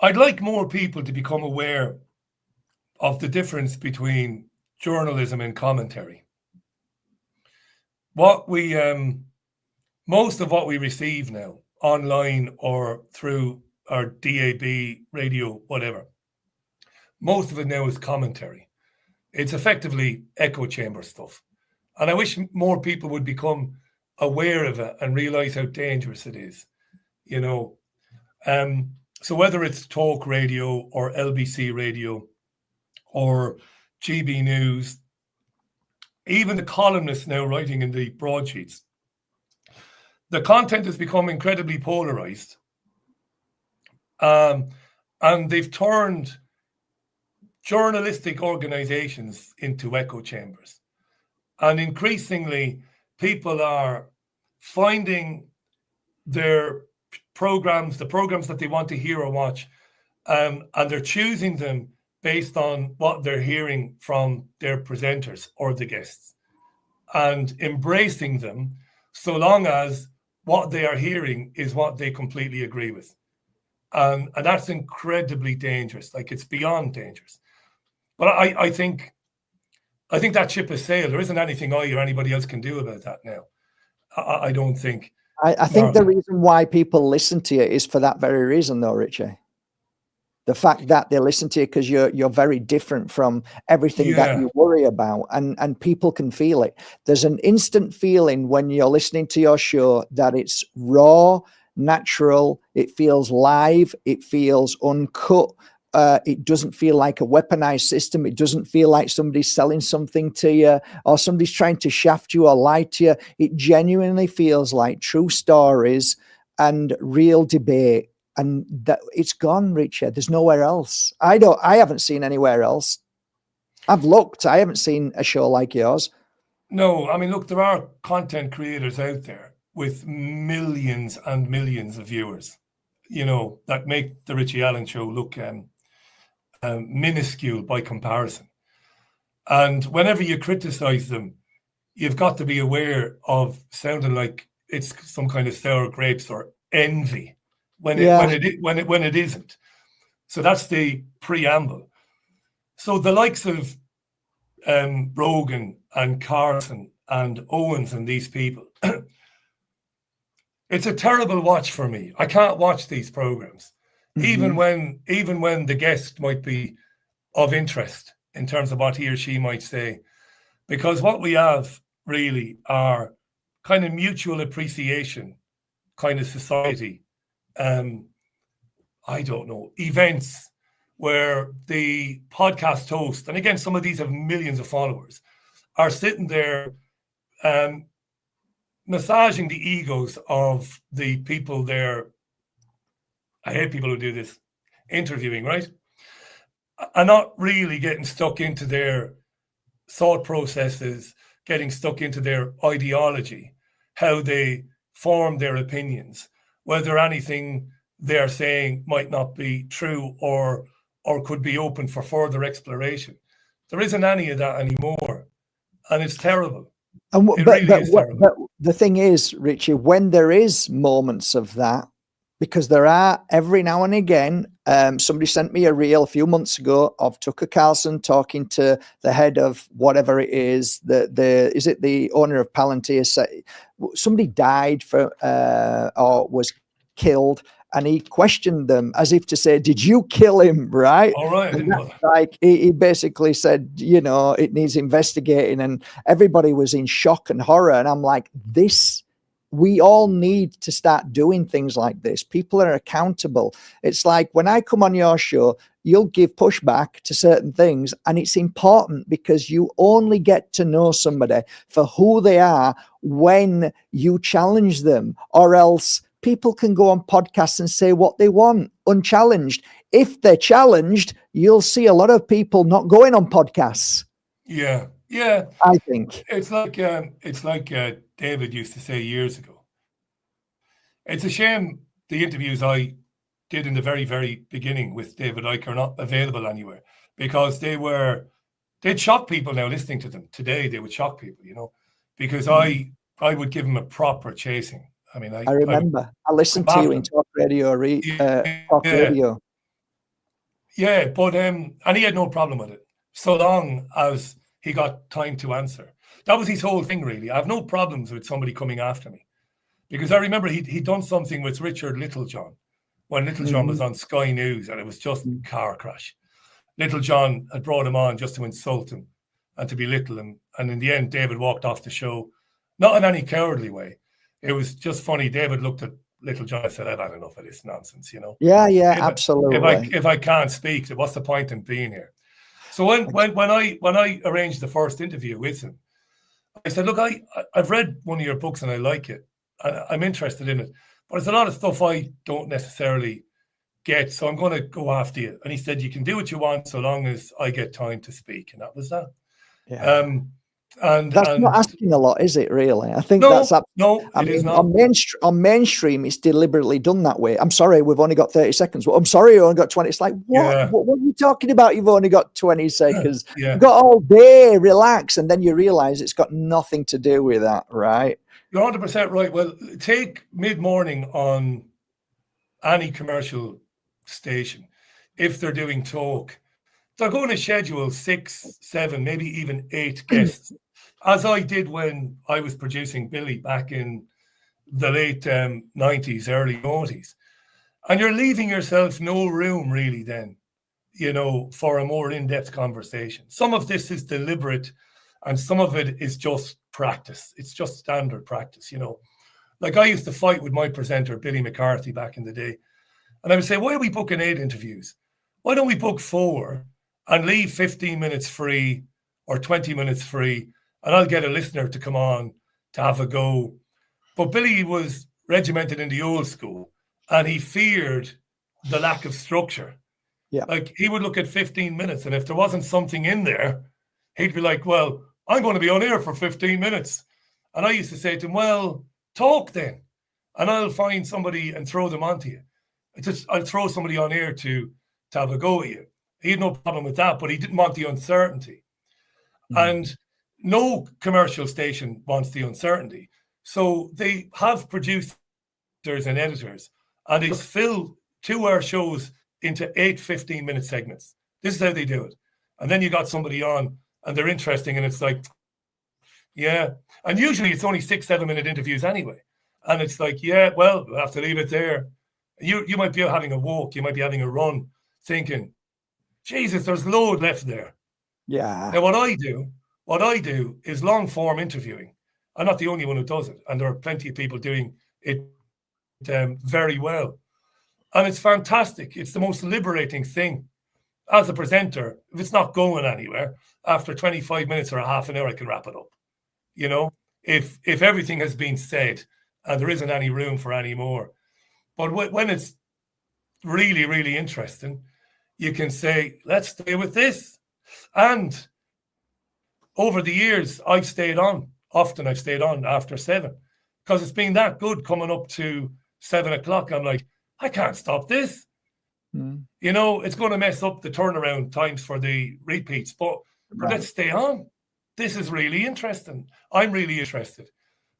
I'd like more people to become aware of the difference between journalism and commentary. Most of what we receive now, online or through our DAB, radio, whatever, most of it now is commentary. It's effectively echo chamber stuff. And I wish more people would become aware of it and realize how dangerous it is, So whether it's talk radio or LBC radio or GB News, even the columnists now writing in the broadsheets, the content has become incredibly polarized. And they've turned journalistic organizations into echo chambers. And increasingly, people are finding their programs, the programs that they want to hear or watch, and they're choosing them based on what they're hearing from their presenters or the guests, and embracing them so long as what they are hearing is what they completely agree with. And that's incredibly dangerous. Like, it's beyond dangerous. But I think that ship has sailed. There isn't anything I or anybody else can do about that now. I don't think. I think the reason why people listen to you is for that very reason, though, Richie. The fact that they listen to you because you're very different from everything that you worry about, and people can feel it. There's an instant feeling when you're listening to your show that it's raw, natural, it feels live, it feels uncut. It doesn't feel like a weaponized system. It doesn't feel like somebody's selling something to you or somebody's trying to shaft you or lie to you. It genuinely feels like true stories and real debate. And that it's gone, Richard. There's nowhere else. I haven't seen anywhere else. I've looked. I haven't seen a show like yours. No, I mean, look, there are content creators out there with millions and millions of viewers, that make the Richie Allen Show look minuscule by comparison. And whenever you criticize them, you've got to be aware of sounding like it's some kind of sour grapes or envy when it isn't. So that's the preamble. So the likes of Rogan and Carson and Owens and these people, it's a terrible watch for me. I can't watch these programs, even when the guest might be of interest in terms of what he or she might say, because what we have really are kind of mutual appreciation kind of society. I don't know, events where the podcast host, and again, some of these have millions of followers, are sitting there massaging the egos of the people there. I hate people who do this, interviewing, right? And not really getting stuck into their thought processes, getting stuck into their ideology, how they form their opinions, whether anything they're saying might not be true or could be open for further exploration. There isn't any of that anymore, and it's terrible. But the thing is, Richie, when there is moments of that, because there are every now and again, somebody sent me a reel a few months ago of Tucker Carlson talking to the head of whatever it is, is it the owner of Palantir? Somebody died or was killed, and he questioned them as if to say, did you kill him? Right. All right. Like he basically said, it needs investigating, and everybody was in shock and horror. And I'm like, we all need to start doing things like this. People are accountable. It's like when I come on your show, you'll give pushback to certain things, and it's important because you only get to know somebody for who they are when you challenge them, or else people can go on podcasts and say what they want unchallenged. If they're challenged, you'll see a lot of people not going on podcasts. Yeah. I think it's like David used to say years ago. It's a shame the interviews I did in the very, very beginning with David Icke are not available anywhere, because they'd shock people now listening to them today. They would shock people, because I would give them a proper chasing. I mean, I remember I listened to you in talk radio. Radio. Yeah, but and he had no problem with it, so long as he got time to answer. That was his whole thing, really. I have no problems with somebody coming after me, because I remember he'd done something with Richard Littlejohn when Littlejohn was on Sky News, and it was just car crash. Littlejohn had brought him on just to insult him and to belittle him, and in the end, David walked off the show, not in any cowardly way. It was just funny. David looked at Littlejohn and said, "I've had enough of this nonsense." Yeah, absolutely. If I can't speak, what's the point in being here? So when I arranged the first interview with him, I said, "Look, I've read one of your books and I like it. I'm interested in it, but there's a lot of stuff I don't necessarily get, so I'm going to go after you." And he said, "You can do what you want so long as I get time to speak," and that was that. Yeah. And that's not asking a lot, is it? Really, I think that's up. No, it is not. On mainstream, it's deliberately done that way. I'm sorry, we've only got 30 seconds. Well, I'm sorry, you only got 20. It's like, what? Yeah. What are you talking about? You've only got 20 seconds. Yeah. You've got all day. Relax, and then you realize it's got nothing to do with that, right? You're 100% right. Well, take mid-morning on any commercial station. If they're doing talk, they're going to schedule 6, 7, maybe even 8 guests, as I did when I was producing Billy back in the late 90s, early 90s. And you're leaving yourself no room really then, for a more in-depth conversation. Some of this is deliberate and some of it is just practice. It's just standard practice, Like I used to fight with my presenter, Billy McCarthy, back in the day. And I would say, why are we booking 8 interviews? Why don't we book 4 and leave 15 minutes free or 20 minutes free, and I'll get a listener to come on to have a go. But Billy was regimented in the old school, and he feared the lack of structure. Yeah. Like he would look at 15 minutes, and if there wasn't something in there, he'd be like, well, I'm going to be on air for 15 minutes. And I used to say to him, well, talk then, and I'll find somebody and throw them onto you. I'll throw somebody on air to have a go at you. He had no problem with that, but he didn't want the uncertainty. And no commercial station wants the uncertainty. So they have producers and editors, and they fill 2-hour shows into 8 15-minute segments. This is how they do it. And then you got somebody on, and they're interesting, and it's like, yeah. And usually it's only 6 7-minute interviews anyway. And it's like, yeah, well, we'll have to leave it there. You might be having a walk, you might be having a run, thinking, Jesus, there's load left there. Yeah. Now, what I do is long form interviewing. I'm not the only one who does it, and there are plenty of people doing it very well. And it's fantastic. It's the most liberating thing. As a presenter, if it's not going anywhere, after 25 minutes or a half an hour, I can wrap it up. If everything has been said and there isn't any room for any more. But when it's really, really interesting, you can say, let's stay with this. And over the years, I've stayed on. Often I've stayed on after 7 because it's been that good coming up to 7 o'clock. I'm like, I can't stop this. It's going to mess up the turnaround times for the repeats, but let's stay on. This is really interesting. I'm really interested.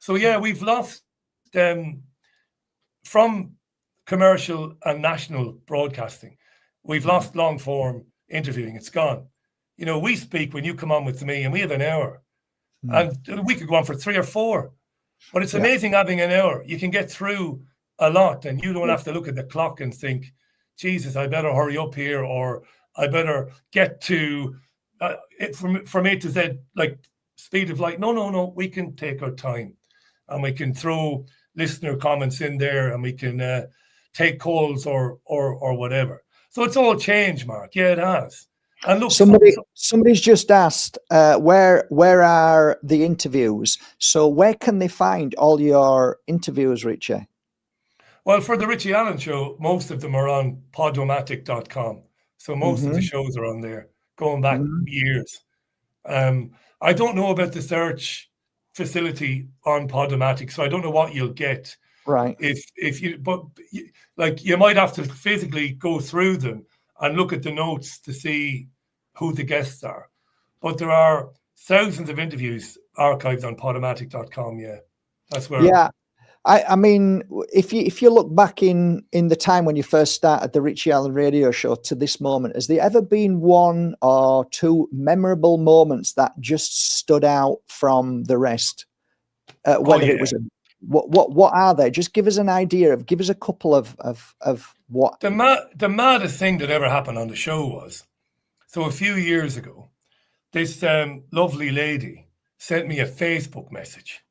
So, yeah, we've lost from commercial and national broadcasting. We've lost long form interviewing. It's gone. We speak when you come on with me and we have an hour and we could go on for 3 or 4, but it's amazing having an hour. You can get through a lot and you don't have to look at the clock and think, Jesus, I better hurry up here, or I better get to from A to Z, like speed of light. No, we can take our time and we can throw listener comments in there and we can take calls or whatever. So it's all changed, Mark. Yeah, it has. And look, somebody's just asked where are the interviews? So where can they find all your interviews, Richie? Well, for the Richie Allen Show, most of them are on podomatic.com. So most of the shows are on there, going back years. I don't know about the search facility on Podomatic, so I don't know what you'll get. Right. You might have to physically go through them and look at the notes to see who the guests are. But there are thousands of interviews archived on podomatic.com. Yeah, that's where. Yeah, I mean, if you look back in the time when you first started the Richie Allen Radio Show to this moment, has there ever been 1 or 2 memorable moments that just stood out from the rest? It was what are they? Just give us an idea give us a couple of what the maddest thing that ever happened on the show was. So a few years ago, this lovely lady sent me a Facebook message.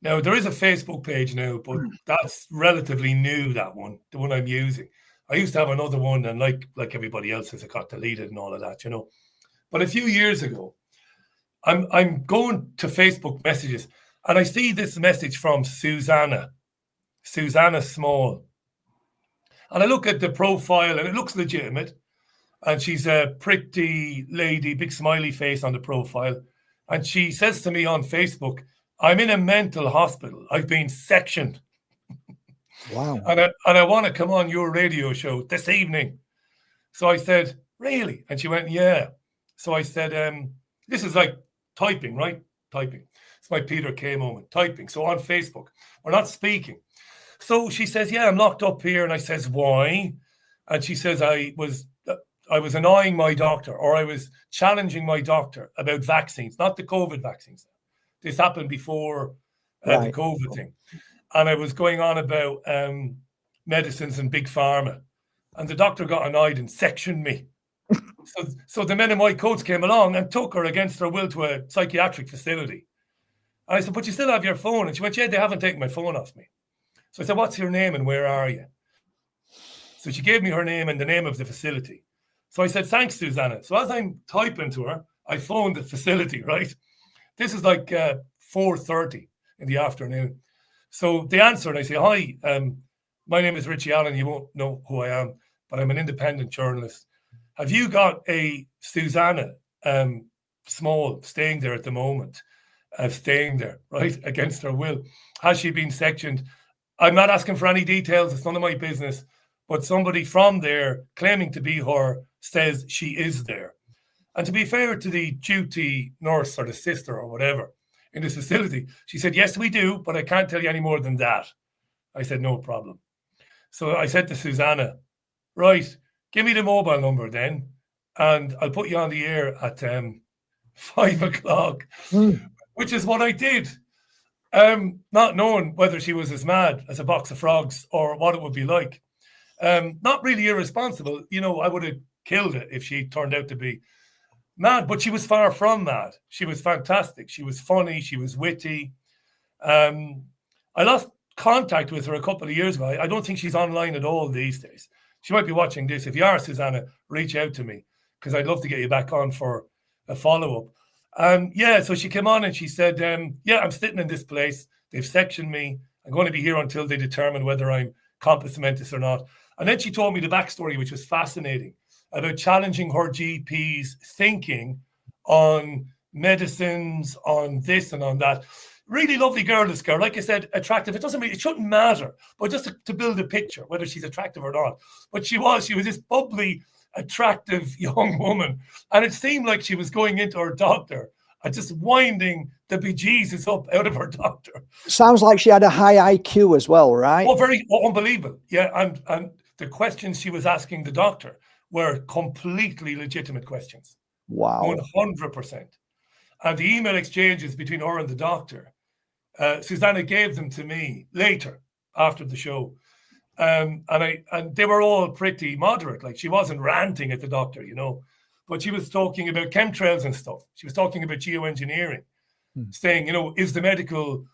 Now, there is a Facebook page now, but that's relatively new, that one, the one I'm using. I used to have another one, and like everybody else, it got deleted and all of that, But a few years ago, I'm going to Facebook messages, and I see this message from Susanna Small. And I look at the profile, and it looks legitimate. And she's a pretty lady, big smiley face on the profile. And she says to me on Facebook, I'm in a mental hospital. I've been sectioned. Wow. And I want to come on your radio show this evening. So I said, really? And she went, yeah. So I said, this is like typing, right? Typing. It's my Peter Kay moment, typing. So on Facebook, we're not speaking. So she says, yeah, I'm locked up here. And I says, why? And she says, I was annoying my doctor, or I was challenging my doctor about vaccines, not the COVID vaccines. This happened before the COVID thing. and I was going on about medicines and big pharma, and the doctor got annoyed and sectioned me. So the men in white coats came along and took her against her will to a psychiatric facility. And I said, but you still have your phone. And she went, yeah, they haven't taken my phone off me. So I said, what's your name and where are you? So she gave me her name and the name of the facility. So I said, thanks, Susanna. So as I'm typing to her, I phoned the facility, right? This is like 4:30 in the afternoon. So they answer and I say, hi, my name is Richie Allen. You won't know who I am, but I'm an independent journalist. Have you got a Susanna Small staying there at the moment? Staying there, right, against her will. Has she been sectioned? I'm not asking for any details. It's none of my business. But somebody from there claiming to be her says she is there. And to be fair to the duty nurse or the sister or whatever in this facility, she said, yes, we do, but I can't tell you any more than that. I said, no problem. So I said to Susanna, right, give me the mobile number then, and I'll put you on the air at 5 o'clock, which is what I did. Not knowing whether she was as mad as a box of frogs or what it would be like. Not really irresponsible. You know, I would have killed it if she turned out to be mad, but she was far from mad. She was fantastic. She was funny. She was witty. I lost contact with her a couple of years ago. I don't think she's online at all these days. She might be watching this. If you are, Susanna, reach out to me because I'd love to get you back on for a follow-up. Yeah, so she came on and she said, yeah, I'm sitting in this place. They've sectioned me. I'm going to be here until they determine whether I'm compos mentis or not. And then she told me the backstory, which was fascinating, about challenging her GP's thinking on medicines, on this and on that. Really lovely girl, this girl. Like I said, attractive. It shouldn't matter, but just to build a picture, whether she's attractive or not. But she was this bubbly, attractive young woman. And it seemed like she was going into her doctor and just winding the bejesus up out of her doctor. Sounds like she had a high IQ as well, right? Unbelievable. Yeah, and the questions she was asking the doctor were completely legitimate questions. Wow. 100%. And the email exchanges between her and the doctor, Susanna gave them to me later after the show. And they were all pretty moderate. Like, she wasn't ranting at the doctor, you know, but she was talking about chemtrails and stuff. She was talking about geoengineering, saying, you know, is the medical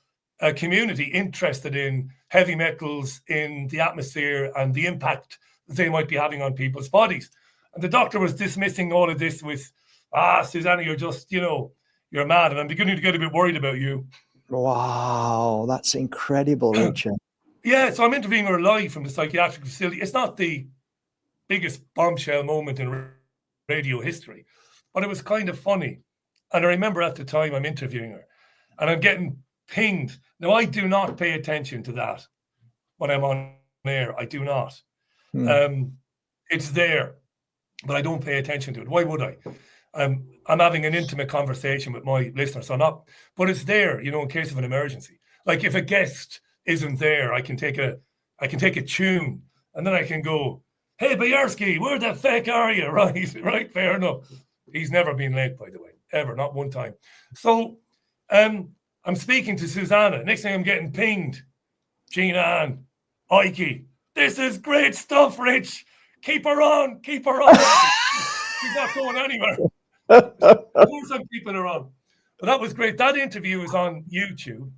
community interested in heavy metals in the atmosphere and the impact that they might be having on people's bodies? And the doctor was dismissing all of this with, Susanna, you're just, you know, you're mad, and I'm beginning to get a bit worried about you. Wow, that's incredible, Richard. Yeah, so I'm interviewing her live from the psychiatric facility. It's not the biggest bombshell moment in radio history, but it was kind of funny. And I remember at the time I'm interviewing her, and I'm getting pinged. Now, I do not pay attention to that when I'm on air. I do not. It's there, but I don't pay attention to it. Why would I? I'm having an intimate conversation with my listeners, but it's there, you know, in case of an emergency. Like, if a guest isn't there, I can take a tune, and then I can go, hey, Boyarsky, where the feck are you? Right, fair enough. He's never been late, by the way, ever, not one time. So I'm speaking to Susanna. Next thing I'm getting pinged. Gina Ann, Ike, this is great stuff, Rich. Keep her on. She's not going anywhere. Of course I'm keeping her on. But that was great. That interview is on YouTube.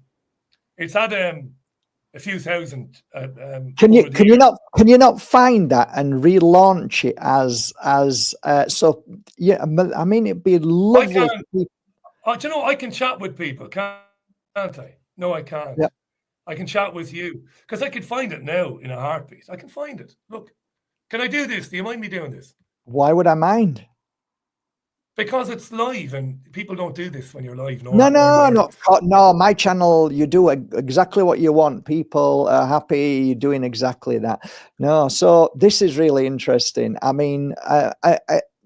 It's had a few thousand. Can you not find that and relaunch it as so? Yeah, I mean, it'd be lovely. Do you know, I can chat with people, can't I? No, I can't. Yeah. I can chat with you because I could find it now in a heartbeat. I can find it. Look, can I do this? Do you mind me doing this? Why would I mind? Because it's live and people don't do this when you're live. No, my channel, you do exactly what you want. People are happy, you're doing exactly that. No, so this is really interesting. I mean,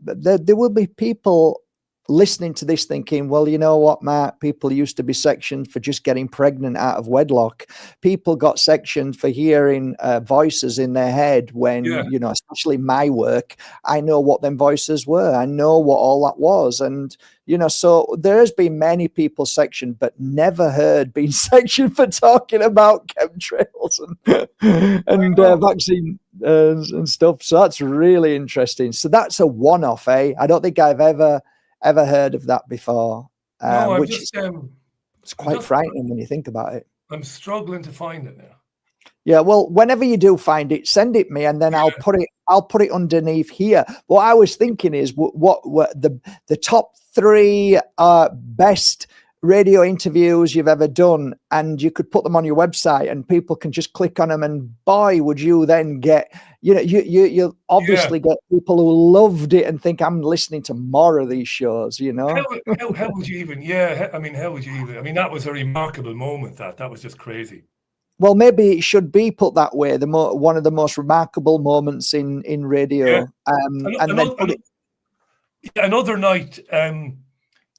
there will be people listening to this thinking, well, you know what, Matt, people used to be sectioned for just getting pregnant out of wedlock. People got sectioned for hearing voices in their head when, you know, especially my work, I know what them voices were. I know what all that was. And, you know, so there has been many people sectioned, but never heard being sectioned for talking about chemtrails and vaccine and stuff. So that's really interesting. So that's a one-off, eh? I don't think I've ever heard of that before. No, I'm Which just, it's quite frightening when you think about it. I'm struggling to find it now. Yeah, well, whenever you do find it, send it me, and then I'll put it underneath here. What I was thinking is what the top 3 best radio interviews you've ever done, and you could put them on your website, and people can just click on them, and boy, would you then get, you know, you obviously get people who loved it and think, I'm listening to more of these shows, you know. How would you even? Yeah, I mean, how would you even? I mean, that was a remarkable moment. That was just crazy. Well, maybe it should be put that way. One of the most remarkable moments in radio. Another night.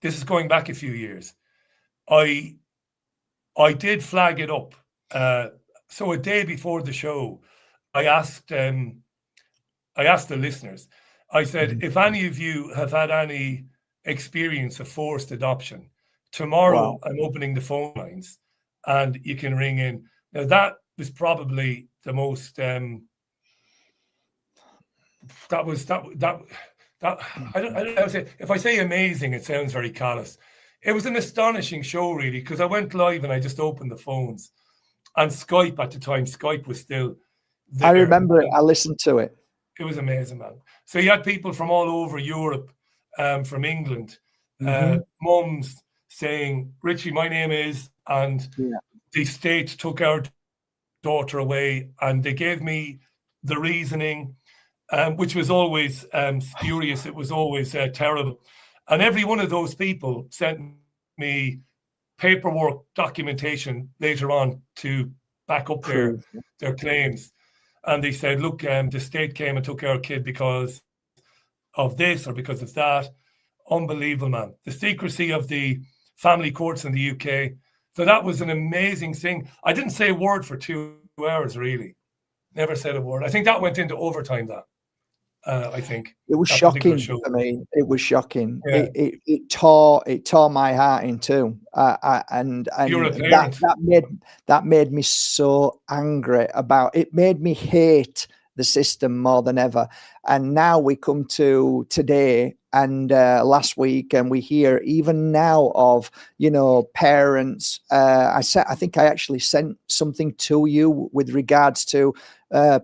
This is going back a few years. I did flag it up. So a day before the show, I asked the listeners. I said, if any of you have had any experience of forced adoption, tomorrow I'm opening the phone lines, and you can ring in. Now that was probably the most. That I don't know how to say. If I say amazing, it sounds very callous. It was an astonishing show, really, because I went live and I just opened the phones, and Skype at the time, Skype was still there. I remember it. I listened to it. It was amazing, man. So you had people from all over Europe, from England, mums saying, Richie, my name is, and the state took our daughter away, and they gave me the reasoning, which was always spurious. It was always terrible. And every one of those people sent me paperwork documentation later on to back up their claims. And they said, look, the state came and took our kid because of this or because of that. Unbelievable, man. The secrecy of the family courts in the UK. So that was an amazing thing. I didn't say a word for 2 hours, really. Never said a word. I think that went into overtime, that. I think it was shocking for me. It was shocking. Yeah. It tore my heart in two, and that made me so angry about it. Made me hate the system more than ever. And now we come to today and last week, and we hear even now of, you know, parents. I think I actually sent something to you with regards to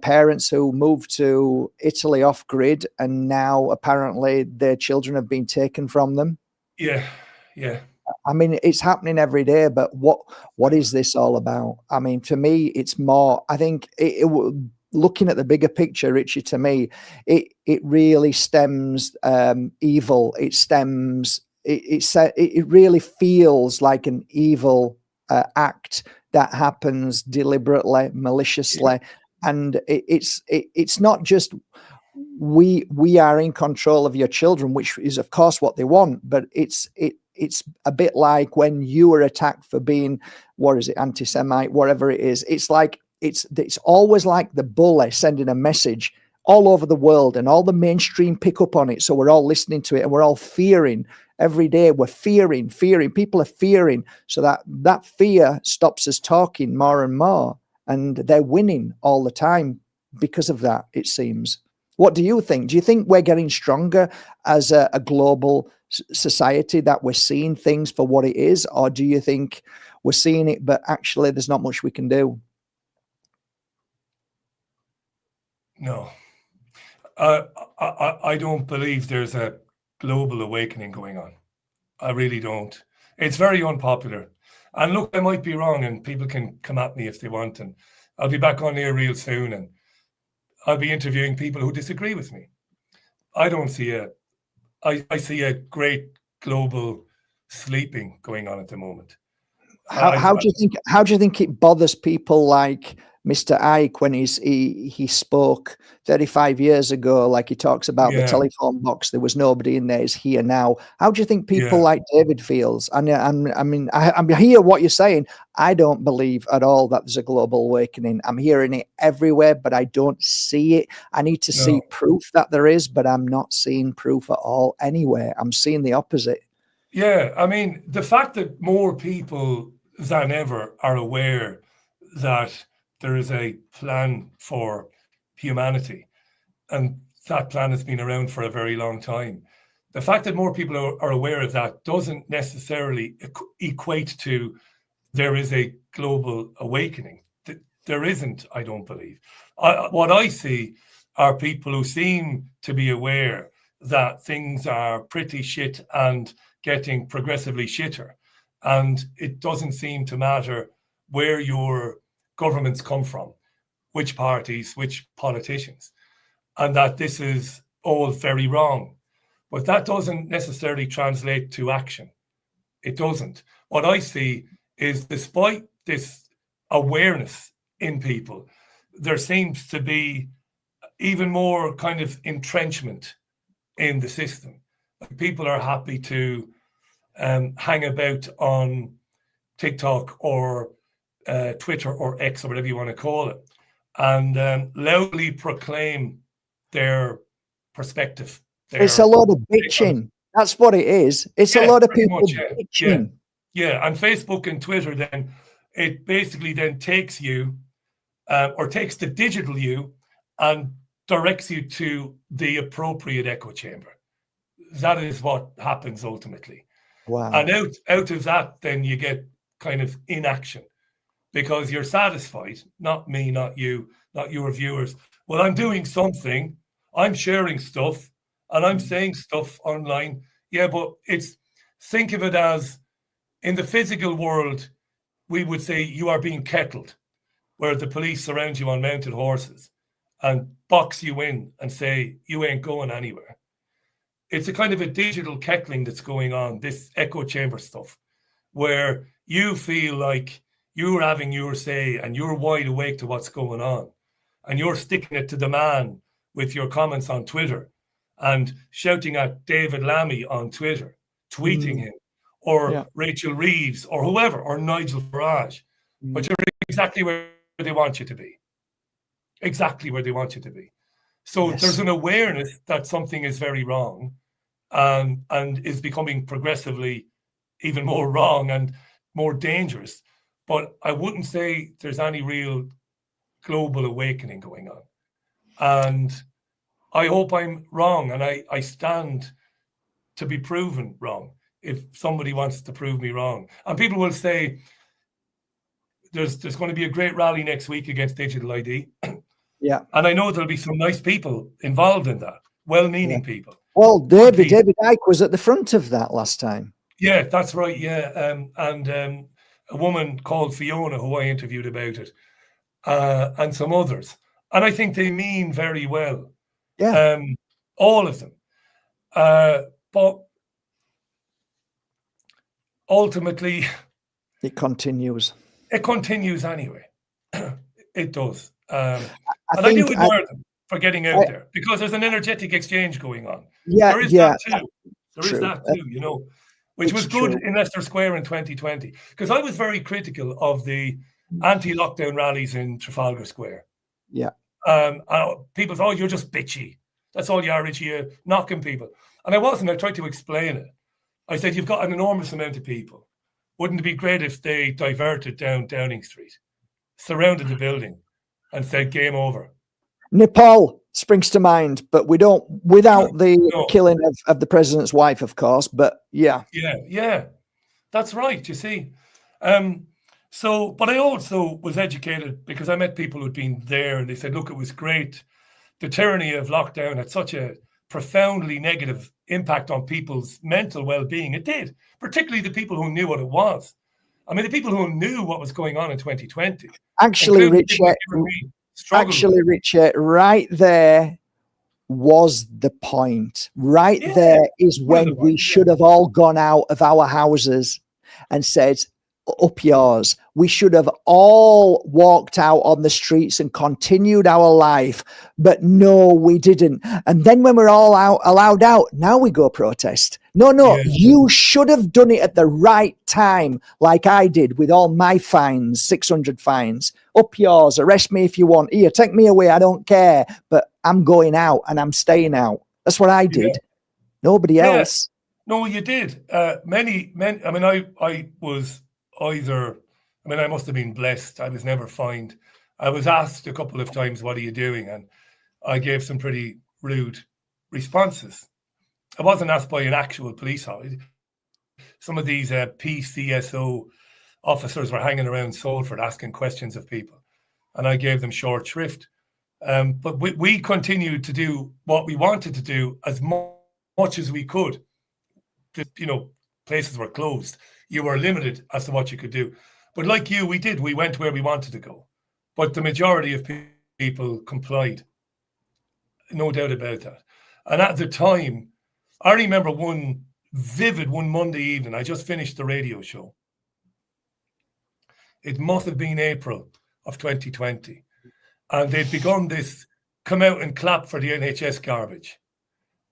parents who moved to Italy off grid, and now apparently their children have been taken from them. Yeah. I mean, it's happening every day, but what is this all about? I mean, to me, it's more, I think looking at the bigger picture, Richie, to me, it really stems evil. It stems, it really feels like an evil act that happens deliberately, maliciously. And it's not just we are in control of your children, which is of course what they want, but it's a bit like when you were attacked for being, what is it, anti-Semite, whatever it is. It's like it's always like the bully sending a message all over the world, and all the mainstream pick up on it, so we're all listening to it, and we're all fearing every day. We're fearing. People are fearing, so that fear stops us talking more and more. And they're winning all the time because of that, it seems. What do you think? Do you think we're getting stronger as a global society, that we're seeing things for what it is? Or do you think we're seeing it, but actually there's not much we can do? No. I don't believe there's a global awakening going on. I really don't. It's very unpopular. And look, I might be wrong, and people can come at me if they want, and I'll be back on here real soon, and I'll be interviewing people who disagree with me. I don't see I see a great global sleeping going on at the moment. How do you think it bothers people like Mr. Ike when he spoke 35 years ago, like he talks about the telephone box, there was nobody in there, is here now. How do you think people like David feels? And I mean, I hear what you're saying. I don't believe at all that there's a global awakening. I'm hearing it everywhere, but I don't see it. I need to see proof that there is, but I'm not seeing proof at all anywhere. I'm seeing the opposite. Yeah, I mean, the fact that more people than ever are aware that there is a plan for humanity, and that plan has been around for a very long time. The fact that more people are aware of that doesn't necessarily equate to there is a global awakening. There isn't, I don't believe. What I see are people who seem to be aware that things are pretty shit and getting progressively shitter. And it doesn't seem to matter where your governments come from, which parties, which politicians, and that this is all very wrong. But that doesn't necessarily translate to action. It doesn't. What I see is, despite this awareness in people, there seems to be even more kind of entrenchment in the system. People are happy to hang about on TikTok or Twitter or X or whatever you want to call it, and loudly proclaim their perspective. It's a lot of bitching. That's what it is. It's a lot of people bitching. Yeah, and Facebook and Twitter, then it basically then takes you or takes the digital you and directs you to the appropriate echo chamber. That is what happens ultimately. Wow. And out of that, then you get kind of inaction, because you're satisfied, not me, not you, not your viewers. Well, I'm doing something, I'm sharing stuff, and I'm saying stuff online. Yeah, but think of it as, in the physical world, we would say you are being kettled, where the police surround you on mounted horses and box you in and say, you ain't going anywhere. It's a kind of a digital kettling that's going on, this echo chamber stuff, where you feel like you're having your say and you're wide awake to what's going on. And you're sticking it to the man with your comments on Twitter and shouting at David Lammy on Twitter, tweeting him, or Rachel Reeves, or whoever, or Nigel Farage. But you're exactly where they want you to be. Exactly where they want you to be. So there's an awareness that something is very wrong, and is becoming progressively even more wrong and more dangerous. But I wouldn't say there's any real global awakening going on. And I hope I'm wrong, and I stand to be proven wrong if somebody wants to prove me wrong. And people will say, there's going to be a great rally next week against digital ID. Yeah. And I know there'll be some nice people involved in that, well-meaning people. Well, David Icke was at the front of that last time. Yeah, that's right. Yeah. And a woman called Fiona, who I interviewed about it, and some others. And I think they mean very well. Yeah. All of them. But ultimately, it continues. It continues anyway. It does. And I do admire them for getting out there, because there's an energetic exchange going on. Yeah, there is that too. There is that too, you know, which was good in Leicester Square in 2020. Because I was very critical of the anti-lockdown rallies in Trafalgar Square. Yeah. People thought, you're just bitchy. That's all you are, Richie, you're knocking people. And I wasn't. I tried to explain it. I said, you've got an enormous amount of people. Wouldn't it be great if they diverted down Downing Street, surrounded the building, and said, game over? Nepal springs to mind, but we don't, without the killing of the president's wife, of course, but yeah. Yeah, that's right, you see. But I also was educated because I met people who'd been there, and they said, look, it was great. The tyranny of lockdown had such a profoundly negative impact on people's mental well-being. It did, particularly the people who knew what it was. I mean, the people who knew what was going on in 2020. Actually, Richard, right there was the point. Right there is when we should have all gone out of our houses and said, up yours. We should have all walked out on the streets and continued our life, but no, we didn't. And then when we're all allowed out, now we go protest. No, you should have done it at the right time, like I did with all my fines, 600 fines. Up yours, arrest me if you want. Here, take me away, I don't care, but I'm going out and I'm staying out. That's what I did. Nobody else. No, you did. Many. I mean, I was either. I mean, I must have been blessed. I was never fined. I was asked a couple of times, "What are you doing?" And I gave some pretty rude responses. I wasn't asked by an actual police officer. Some of these PCSO officers were hanging around Salford asking questions of people, and I gave them short shrift. But we continued to do what we wanted to do as much as we could. Places were closed. You were limited as to what you could do. But like you, we went where we wanted to go. But the majority of people complied. No doubt about that. And at the time, I remember one Monday evening, I just finished the radio show. It must have been April of 2020. And they'd begun this come out and clap for the NHS garbage.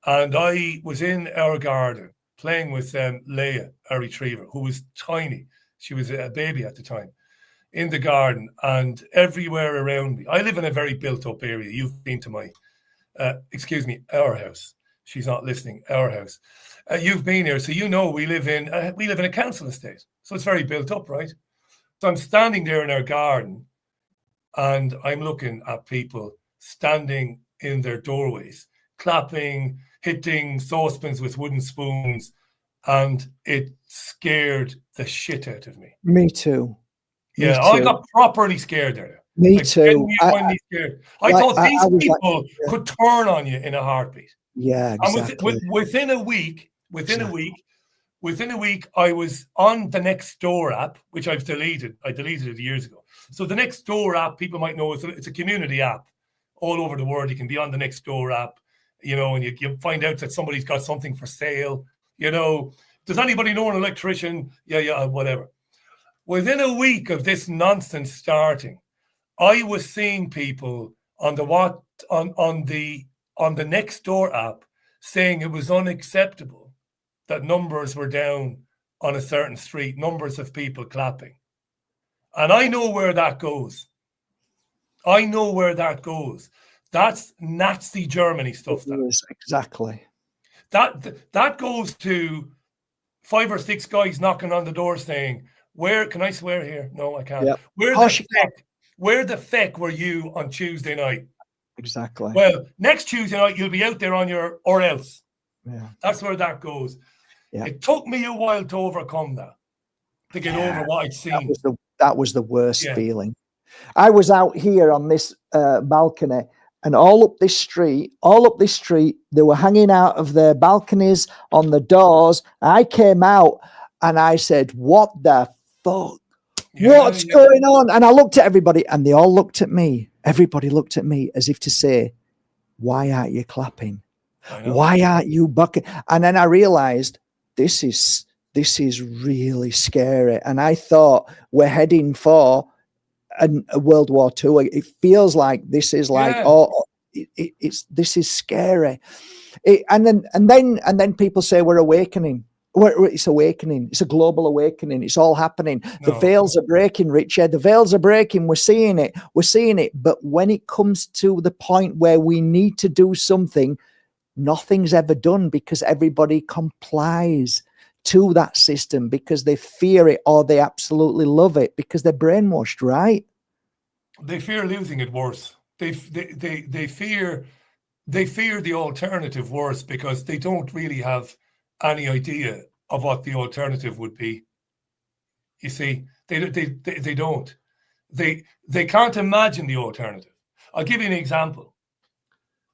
And I was in our garden playing with Leia, our retriever, who was tiny. She was a baby at the time, in the garden, and everywhere around me. I live in a very built-up area. You've been to my, our house. She's not listening. Our house. You've been here, so you know we live in a council estate, so it's very built up, right? So I'm standing there in our garden, and I'm looking at people standing in their doorways, clapping, hitting saucepans with wooden spoons, and it scared the shit out of me. Me too. Yeah, I got properly scared there. Me too. I thought these people could turn on you in a heartbeat. Yeah, exactly. And within a week, I was on the Nextdoor app, which I've deleted. I deleted it years ago. So the Nextdoor app, people might know, it's a community app all over the world. You can be on the Nextdoor app, and you find out that somebody's got something for sale. Does anybody know an electrician? Yeah, whatever. Within a week of this nonsense starting, I was seeing people on the Nextdoor app saying it was unacceptable that numbers were down on a certain street, numbers of people clapping. And I know where that goes. That's Nazi Germany stuff. Exactly. That goes to 5 or 6 guys knocking on the door saying, "Where can I swear here? No, I can't. Yep. Where the feck were you on Tuesday night?" Exactly. Well, next Tuesday night you'll be out there on your or else. Yeah. That's where that goes. Yeah. It took me a while to overcome that, to get over what I'd seen. That was the worst feeling. I was out here on this balcony, and all up this street, they were hanging out of their balconies on the doors. I came out and I said, "What the fuck? What's going on?" And I looked at everybody, and they all looked at me. Everybody looked at me as if to say, "Why aren't you clapping? Why aren't you bucking?" And then I realized this is really scary. And I thought we're heading for a World War II. It feels like this is like this is scary. And then people say we're awakening. It's awakening. It's a global awakening. It's all happening. The veils are breaking, Richard. The veils are breaking. We're seeing it. But when it comes to the point where we need to do something, nothing's ever done because everybody complies to that system because they fear it or they absolutely love it because they're brainwashed, right? They fear losing it worse. They fear the alternative worse because they don't really have any idea of what the alternative would be. You see, they don't. They can't imagine the alternative. I'll give you an example.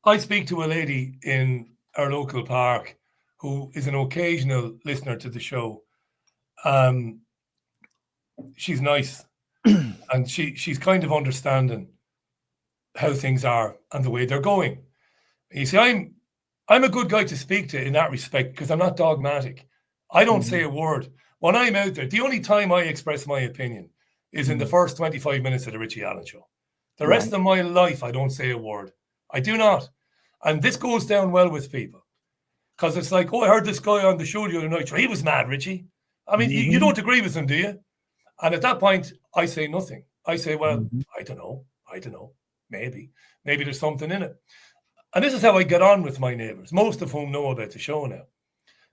I speak to a lady in our local park who is an occasional listener to the show. She's nice and she's kind of understanding how things are and the way they're going. You see, I'm a good guy to speak to in that respect because I'm not dogmatic. I don't say a word. When I'm out there, the only time I express my opinion is in the first 25 minutes of the Richie Allen show. The rest of my life, I don't say a word. I do not. And this goes down well with people. Because it's like, oh, I heard this guy on the show the other night. He was mad, Richie. I mean, you don't agree with him, do you? And at that point, I say nothing. I say, well, I don't know. Maybe there's something in it. And this is how I get on with my neighbours, most of whom know about the show now.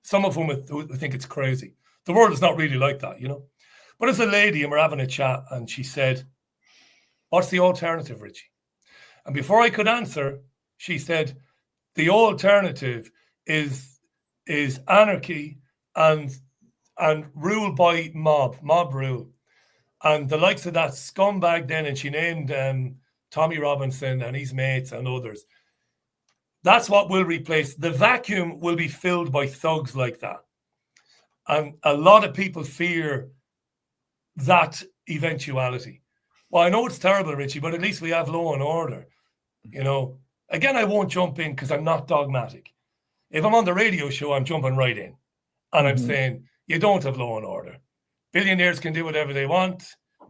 Some of whom think it's crazy. The world is not really like that, you know. But as a lady, and we're having a chat, and she said, what's the alternative, Richie? And before I could answer, she said, the alternative is anarchy and rule by mob rule. And the likes of that scumbag then, and she named Tommy Robinson and his mates and others. That's what will replace. The vacuum will be filled by thugs like that. And a lot of people fear that eventuality. Well, I know it's terrible, Richie, but at least we have law and order. You know, again, I won't jump in because I'm not dogmatic. If I'm on the radio show, I'm jumping right in. And I'm saying, you don't have law and order. Billionaires can do whatever they want.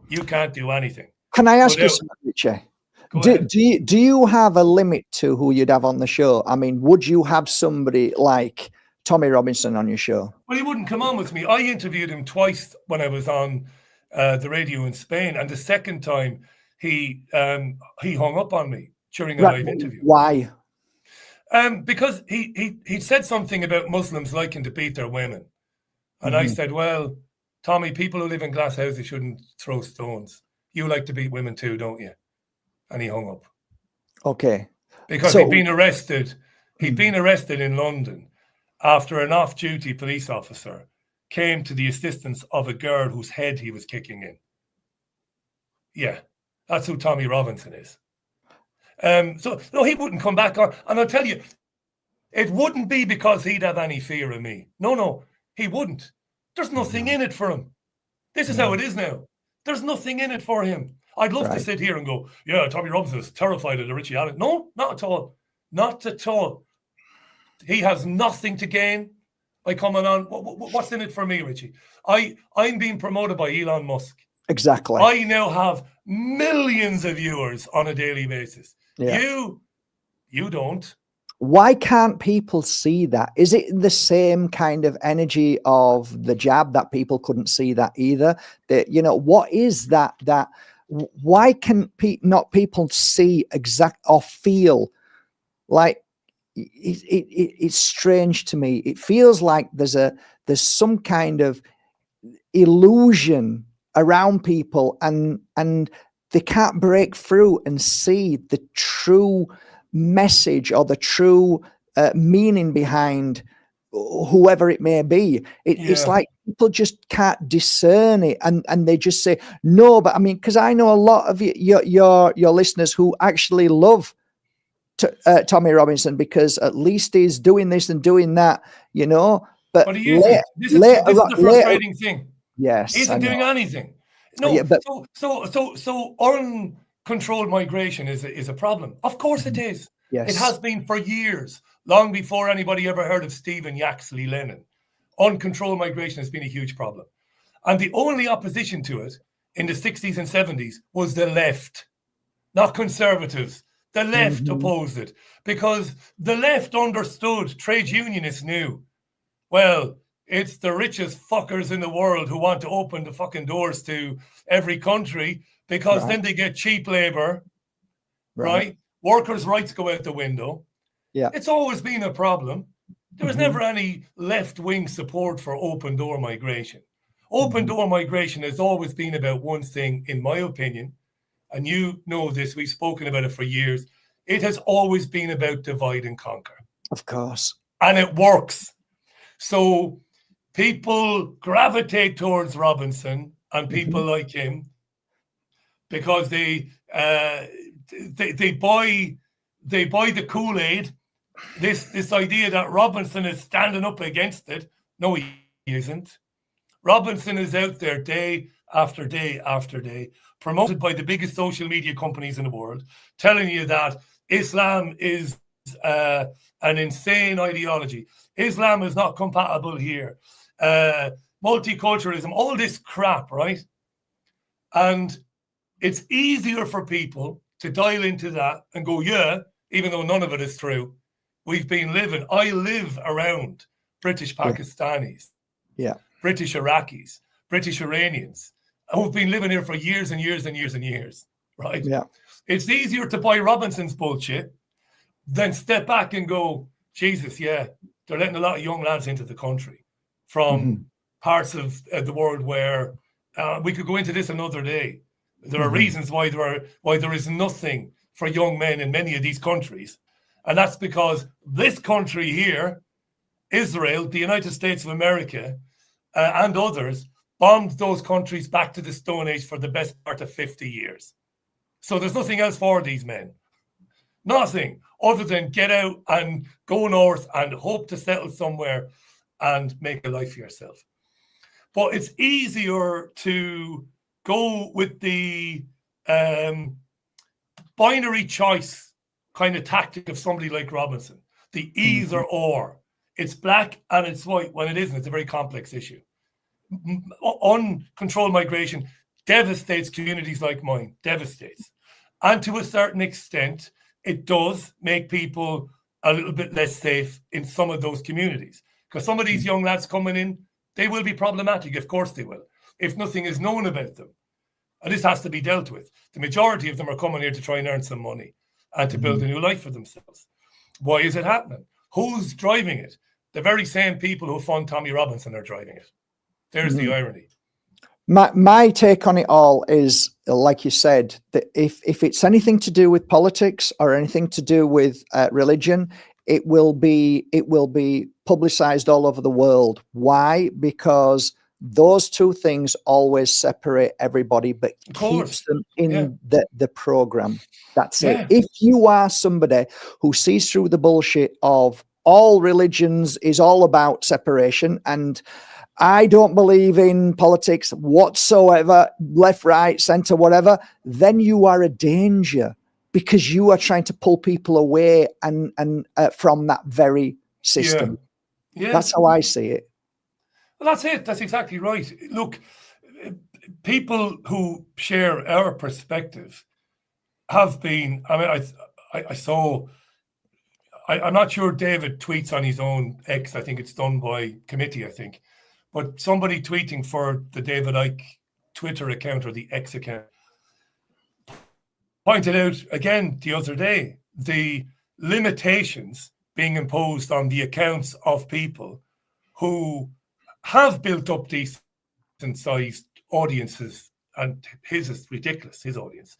You can't do anything. Can I ask you something, Richie? Do you have a limit to who you'd have on the show? I mean, would you have somebody like Tommy Robinson on your show? Well, he wouldn't come on with me. I interviewed him twice when I was on the radio in Spain, and the second time he hung up on me during a live interview. Why? Because he said something about Muslims liking to beat their women, and I said, well, Tommy, people who live in glass houses shouldn't throw stones. You like to beat women too, don't you? And he hung up. Okay. Because he'd been arrested. He'd been arrested in London after an off-duty police officer came to the assistance of a girl whose head he was kicking in. Yeah, that's who Tommy Robinson is. So, no, he wouldn't come back on. And I'll tell you, it wouldn't be because he'd have any fear of me. No, he wouldn't. There's nothing in it for him. This is how it is now. There's nothing in it for him. I'd love to sit here and go, yeah, Tommy Robinson is terrified of the Richie Allen. No, not at all. Not at all. He has nothing to gain by coming on. What's in it for me, Richie? I'm being promoted by Elon Musk. Exactly. I now have millions of viewers on a daily basis. Yeah. You don't. Why can't people see that? Is it the same kind of energy of the jab that people couldn't see that either? That, you know, what is that? Why can not people see exact or feel like it's strange to me? It feels like there's some kind of illusion around people, and they can't break through and see the true message or the true meaning behind whoever it may be. It's like people just can't discern it, and they just say no. But I mean, because I know a lot of your listeners who actually love Tommy Robinson, because at least he's doing this and doing that, you know. But he isn't. This is the frustrating thing. Yes, he isn't doing anything. No, so uncontrolled migration is a problem. Of course it is. Yes. It has been for years, long before anybody ever heard of Stephen Yaxley Lennon. Uncontrolled migration has been a huge problem. And the only opposition to it in the 60s and 70s was the left, not conservatives. The left opposed it because the left understood, trade unionists knew, well, it's the richest fuckers in the world who want to open the fucking doors to every country because then they get cheap labor, right? Workers' rights go out the window. Yeah, it's always been a problem. There was never any left-wing support for open door migration. Open door migration has always been about one thing, in my opinion, and you know this, we've spoken about it for years. It has always been about divide and conquer. Of course. And it works. So people gravitate towards Robinson and people like him because they buy the Kool-Aid, this idea that Robinson is standing up against it. No, he isn't. Robinson is out there day after day after day, promoted by the biggest social media companies in the world, telling you that Islam is an insane ideology. Islam is not compatible here. multiculturalism, all this crap, right? And it's easier for people to dial into that and go, yeah, even though none of it is true. I live around British Pakistanis, British Iraqis, British Iranians, who've been living here for years and years and years and years, right? Yeah. It's easier to buy Robinson's bullshit than step back and go, Jesus, yeah, they're letting a lot of young lads into the country from parts of the world where we could go into this another day. There are reasons why there is nothing for young men in many of these countries. And that's because this country here, Israel, the United States of America, and others, bombed those countries back to the Stone Age for the best part of 50 years. So there's nothing else for these men. Nothing other than get out and go north and hope to settle somewhere and make a life for yourself. But it's easier to go with the binary choice kind of tactic of somebody like Robinson, the either or. It's black and it's white when it isn't. It's a very complex issue. Uncontrolled migration devastates communities like mine, devastates. And to a certain extent, it does make people a little bit less safe in some of those communities. Because some of these young lads coming in, they will be problematic. Of course they will, if nothing is known about them. And this has to be dealt with. The majority of them are coming here to try and earn some money and to build a new life for themselves. Why is it happening? Who's driving it? The very same people who fund Tommy Robinson are driving it. There's the irony. My take on it all is, like you said, that if it's anything to do with politics or anything to do with religion, it will be publicized all over the world. Why? Because those two things always separate everybody, but keeps them in the program. That's it. If you are somebody who sees through the bullshit of all religions is all about separation, and I don't believe in politics whatsoever, left, right, center, whatever, then you are a danger, because you are trying to pull people away and from that very system. Yeah. That's how I see it. Well, that's it. That's exactly right. Look, people who share our perspective have been, I mean, I saw, I'm not sure David tweets on his own X. I think it's done by committee, I think. But somebody tweeting for the David Icke Twitter account or the X account pointed out again the other day the limitations being imposed on the accounts of people who have built up decent-sized audiences, and his is ridiculous, his audience,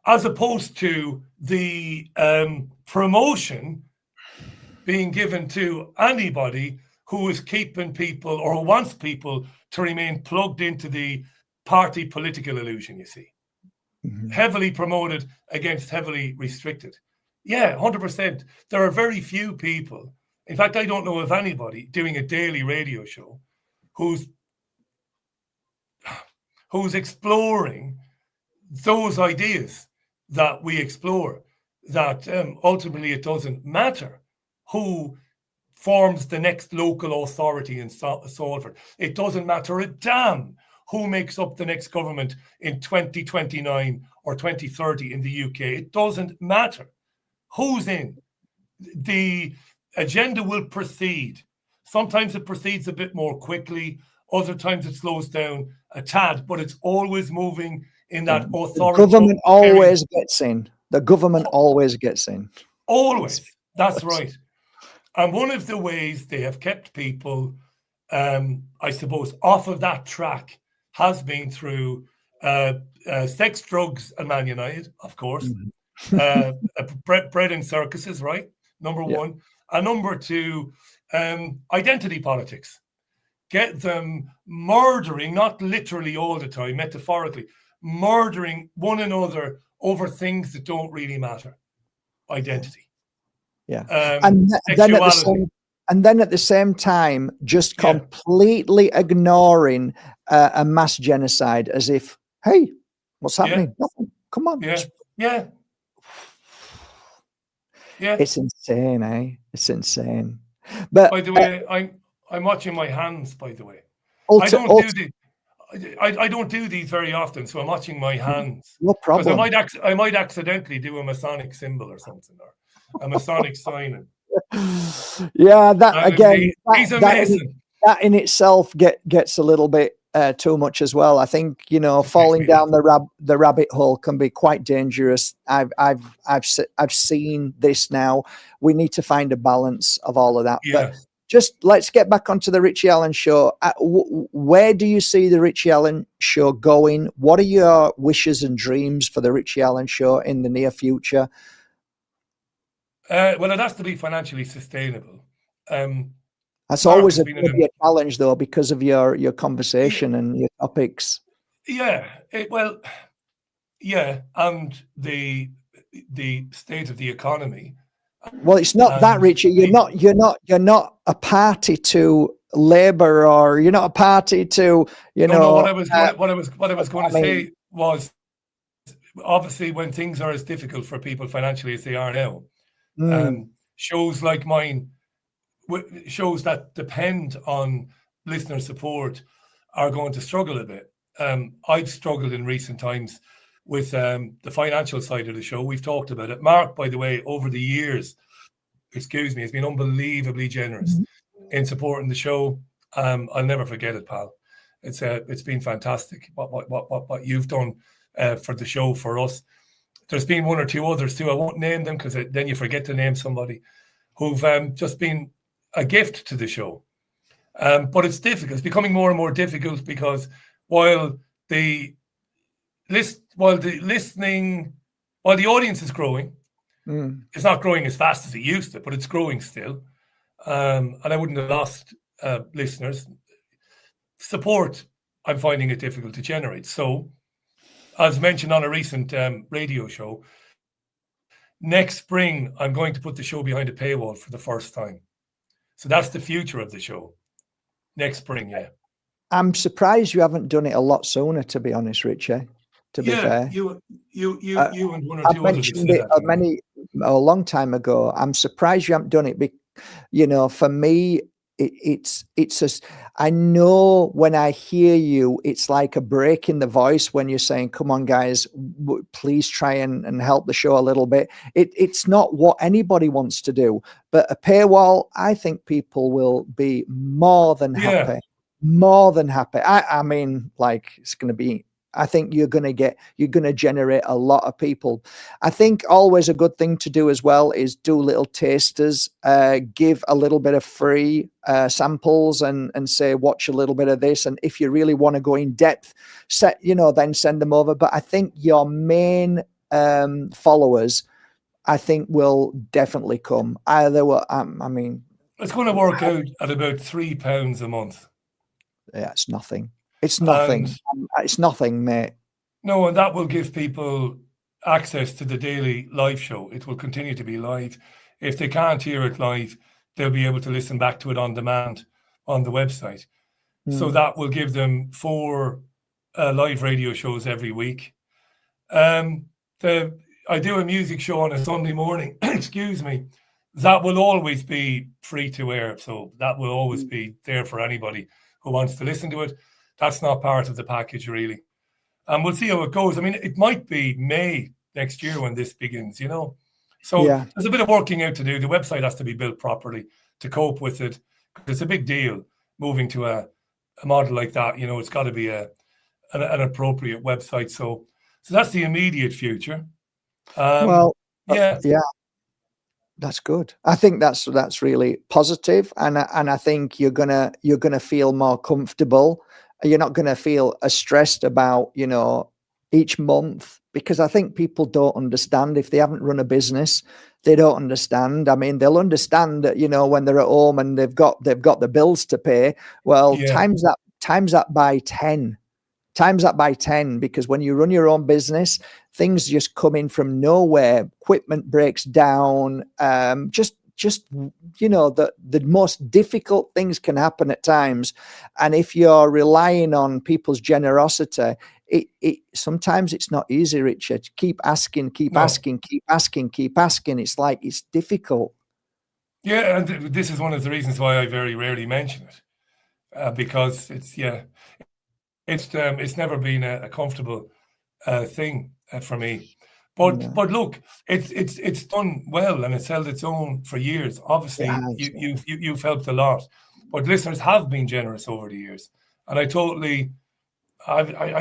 as opposed to the promotion being given to anybody who is keeping people or who wants people to remain plugged into the party political illusion, you see. Heavily promoted against heavily restricted. Yeah, 100%. There are very few people, in fact, I don't know of anybody doing a daily radio show who's exploring those ideas that we explore, that ultimately it doesn't matter who forms the next local authority in Salford. It doesn't matter a damn who makes up the next government in 2029 or 2030 in the UK. It doesn't matter who's in. The agenda will proceed. Sometimes it proceeds a bit more quickly. Other times it slows down a tad, but it's always moving in that authority. The government always gets in. The government always gets in. Always. That's right. And one of the ways they have kept people, I suppose, off of that track has been through sex, drugs, and Man United, of course. Bread and circuses, right? Number one. And number two, identity politics. Get them murdering, not literally all the time, metaphorically, murdering one another over things that don't really matter. Identity. Yeah. And then at the same time, just completely ignoring a mass genocide as if, hey, what's happening? Nothing. Come on. Yeah. It's insane, eh? It's insane. But by the way, I'm watching my hands, by the way. Ulti- I don't do these very often, so I'm watching my hands. No Because problem. I might accidentally do a Masonic symbol or something, or a Masonic sign. Yeah, that again, He's amazing. that in itself gets a little bit too much as well. I think, you know, Just makes falling me down laugh. the rabbit hole can be quite dangerous. I've seen this now. We need to find a balance of all of that. But Yeah. just let's get back onto the Richie Allen show. Where do you see the Richie Allen show going? What are your wishes and dreams for the Richie Allen show in the near future? Well, it has to be financially sustainable. That's Mark always has a been challenge, though, because of your conversation and your topics. yeah, and the state of the economy. Well, it's not that, Richie. You're not a party to Labour, or you're not a party to, you know. No, what I was going to say was, obviously, when things are as difficult for people financially as they are now, shows like mine, shows that depend on listener support, are going to struggle a bit. I've struggled in recent times with the financial side of the show. We've talked about it. Mark, by the way, over the years, has been unbelievably generous in supporting the show. I'll never forget it, pal. It's been fantastic what you've done for the show, for us. There's been one or two others too. I won't name them because then you forget to name somebody, who've just been a gift to the show. But it's difficult. It's becoming more and more difficult because while the audience is growing, it's not growing as fast as it used to, but it's growing still. And I wouldn't have lost listeners. Support, I'm finding it difficult to generate. So, as mentioned on a recent radio show, next spring, I'm going to put the show behind a paywall for the first time. So that's the future of the show. Next spring, yeah. I'm surprised you haven't done it a lot sooner, to be honest, Richie. To be fair, you and one or two others have said that a long time ago. I'm surprised you haven't done it. You know, for me, it's just, I know when I hear you, it's like a break in the voice when you're saying, "Come on, guys, please try and help the show a little bit." It's not what anybody wants to do, but a paywall, I think people will be more than happy. More than happy. I mean, like, it's going to be, I think you're going to generate a lot of people. I think always a good thing to do as well is do little tasters, give a little bit of free samples and say, watch a little bit of this. And if you really want to go in depth, then send them over. But I think your main followers, I think, will definitely come. I mean, it's going to work out at about £3 a month. Yeah, it's nothing. It's nothing. It's nothing, mate. No, and that will give people access to the daily live show. It will continue to be live. If they can't hear it live, they'll be able to listen back to it on demand on the website. So that will give them 4 live radio shows every week. I do a music show on a Sunday morning. Excuse me. That will always be free to air. So that will always be there for anybody who wants to listen to it. That's not part of the package, really. And we'll see how it goes. I mean, it might be May next year when this begins, you know. So there's a bit of working out to do. The website has to be built properly to cope with it. It's a big deal moving to a model like that. You know, it's got to be an appropriate website. So that's the immediate future. That's good. I think that's really positive, and I think you're gonna feel more comfortable. You're not gonna feel as stressed about, you know, each month, because I think people don't understand. If they haven't run a business, they don't understand. I mean, they'll understand that, you know, when they're at home and they've got the bills to pay. Well, times that by 10. Times that by 10, because when you run your own business, things just come in from nowhere. Equipment breaks down. Just you know, the most difficult things can happen at times, and if you're relying on people's generosity, it sometimes it's not easy, Richard. Keep asking. It's like, it's difficult. Yeah, and this is one of the reasons why I very rarely mention it, because it's never been a comfortable thing for me. But look, it's done well and it's held its own for years. Obviously, you've helped a lot, but listeners have been generous over the years, and I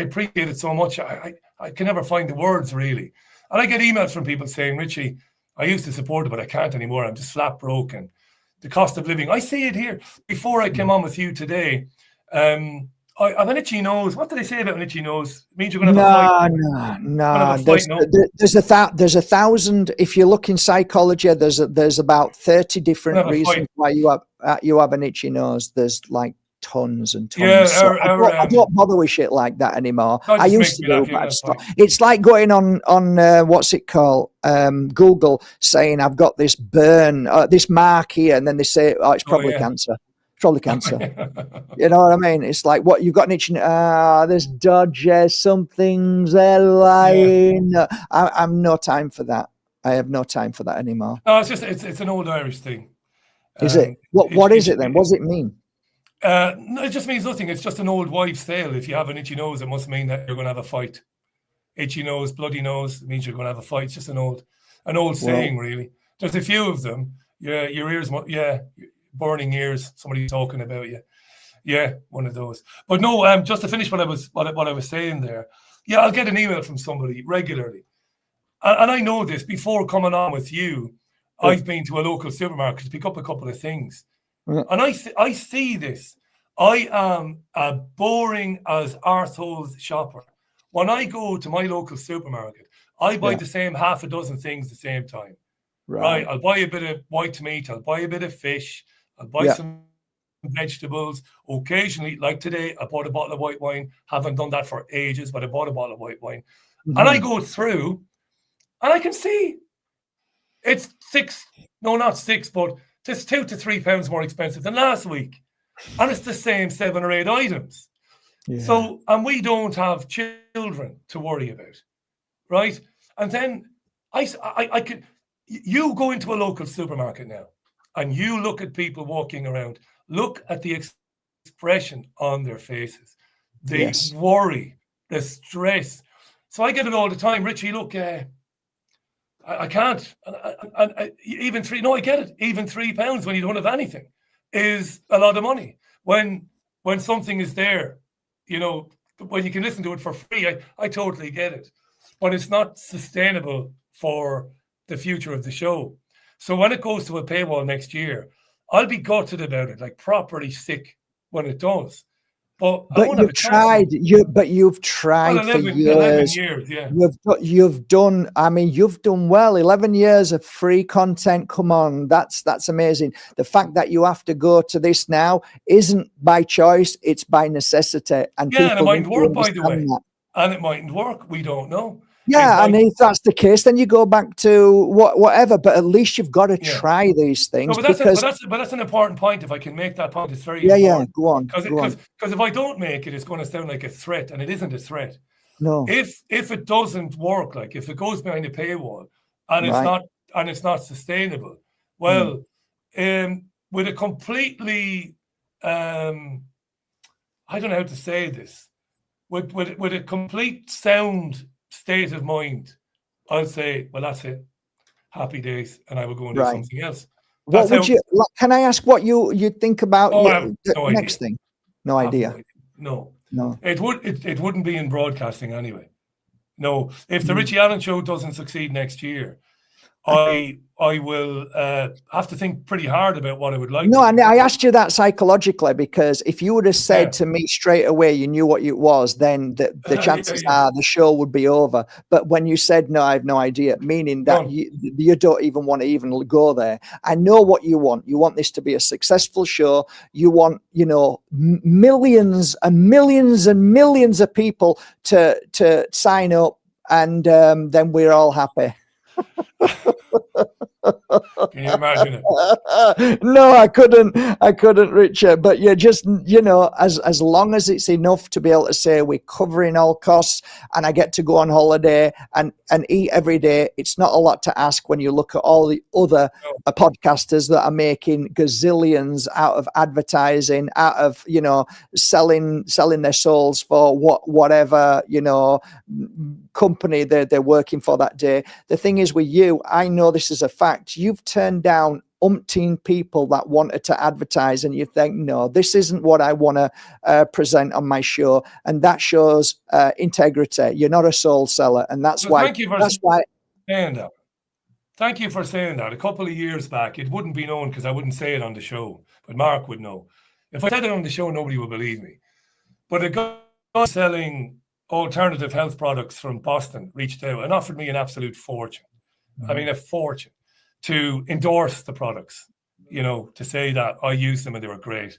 appreciate it so much. I can never find the words really, and I get emails from people saying, Richie, I used to support it, but I can't anymore. I'm just flat broken. The cost of living. I see it here. Before I came on with you today, I have an itchy nose. What did I say about an itchy nose? It means you're going to have a fight. There's a thousand. If you look in psychology, there's about 30 different reasons why you have an itchy nose. There's like tons and tons. Yeah, I don't bother with shit like that anymore. I used to do, but it's like going on what's it called, Google, saying I've got this burn, this mark here, and then they say, oh, it's probably cancer. Probably cancer. You know what I mean? It's like, what, you've got an itching, there's dodges, something's lying. Yeah. I'm no time for that. I have no time for that anymore. No, it's an old Irish thing. Is it? What is it then? What does it mean? No, it just means nothing. It's just an old wives' tale. If you have an itchy nose, it must mean that you're going to have a fight. Itchy nose, bloody nose, it means you're going to have a fight. It's just an old saying, really. There's a few of them. Yeah, your ears, burning ears, somebody talking about you. Yeah, one of those. But no, just to finish what I was saying there. Yeah, I'll get an email from somebody regularly. And I know this, before coming on with you, I've been to a local supermarket to pick up a couple of things. And I see this. I am a boring as arseholes shopper. When I go to my local supermarket, I buy the same half a dozen things at the same time. Right? I'll buy a bit of white meat, I'll buy a bit of fish, I'll buy some vegetables. Occasionally, like today, I bought a bottle of white wine. Haven't done that for ages, but I bought a bottle of white wine. And I go through, and I can see it's not six, but it's £2 to £3 more expensive than last week. And it's the same 7 or 8 items. Yeah. So, and we don't have children to worry about, right? And then I could, you go into a local supermarket now, and you look at people walking around, look at the expression on their faces, the worry, the stress. So I get it all the time. Richie, look, I can't. Even I get it. Even £3 when you don't have anything is a lot of money. When something is there, when you can listen to it for free, I totally get it. But it's not sustainable for the future of the show. So when it goes to a paywall next year, I'll be gutted about it, like properly sick when it does. But you've tried. You've tried for years. 11 years, yeah. You've done. I mean, you've done well. 11 years of free content. Come on, that's amazing. The fact that you have to go to this now isn't by choice; it's by necessity. And yeah, and it mightn't work, by the way. And it mightn't work. We don't know. Yeah, and if that's the case, then you go back to whatever. But at least you've got to try these things. No, but that's an important point. If I can make that point, it's very important. Yeah, go on. Because if I don't make it, it's going to sound like a threat, and it isn't a threat. No. If it doesn't work, like if it goes behind a paywall, and it's not sustainable, well, with a completely, I don't know how to say this, with a complete sound state of mind, I'll say, well, that's it. Happy days, and I will go and do something else. Can I ask what you think about the next thing? No idea. No. It wouldn't be in broadcasting anyway. No. If the Richie Allen show doesn't succeed next year, I will have to think pretty hard about what I would like. No, and I asked you that psychologically because if you would have said to me straight away you knew what it was, then the chances are the show would be over. But when you said, no, I have no idea, meaning that you don't even want to even go there. I know what you want. You want this to be a successful show. You want, millions and millions and millions of people to sign up, and then we're all happy. Can you imagine it? No, I couldn't, Richard. But yeah, just, as long as it's enough to be able to say we're covering all costs, and I get to go on holiday and eat every day, it's not a lot to ask when you look at all the other podcasters that are making gazillions out of advertising, out of selling their souls for whatever company they're working for that day. The thing is with you, I know this is a fact. You've turned down umpteen people that wanted to advertise, and you think, no, this isn't what I want to present on my show, and that shows integrity. You're not a soul seller, and that's why. Thank you for saying that. Thank you for saying that. A couple of years back, it wouldn't be known because I wouldn't say it on the show, but Mark would know. If I said it on the show, nobody would believe me. But a guy selling alternative health products from Boston reached out and offered me an absolute fortune. I mean, a fortune to endorse the products, to say that I used them and they were great,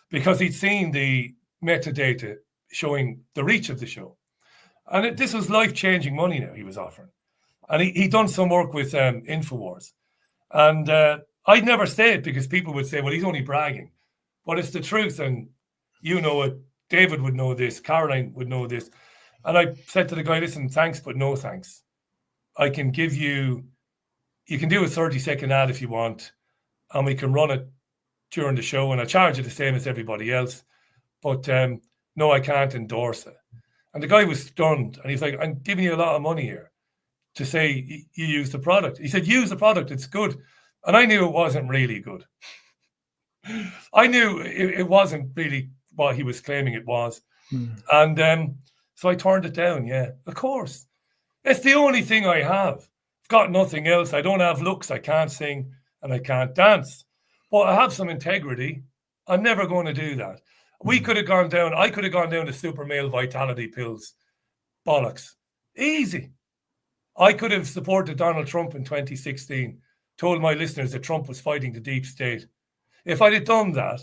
because he'd seen the metadata showing the reach of the show. And this was life-changing money now he was offering. And he'd done some work with InfoWars. And I'd never say it because people would say, well, he's only bragging. But it's the truth. And you know it. David would know this. Caroline would know this. And I said to the guy, listen, thanks, but no thanks. I can give you can do a 30-second ad if you want, and we can run it during the show, and I charge you the same as everybody else. But no, I can't endorse it. And the guy was stunned, and he's like, I'm giving you a lot of money here to say you use the product. He said, use the product, it's good. And I knew it wasn't really good. I knew it wasn't really what he was claiming it was. And so I turned it down, yeah, of course. It's the only thing I have. I've got nothing else. I don't have looks, I can't sing, and I can't dance. But I have some integrity. I'm never going to do that. I could have gone down to super male vitality pills. Bollocks. Easy. I could have supported Donald Trump in 2016, told my listeners that Trump was fighting the deep state. If I'd have done that,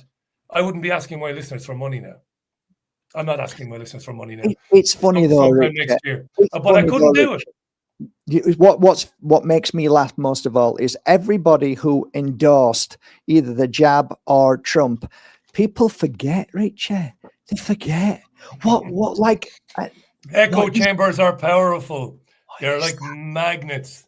I wouldn't be asking my listeners for money now. I'm not asking my listeners for money now. It's funny though, Richard. Next year. But I couldn't do it. What makes me laugh most of all is everybody who endorsed either the jab or Trump. People forget, Richie. They forget what like echo chambers are powerful. They're like magnets,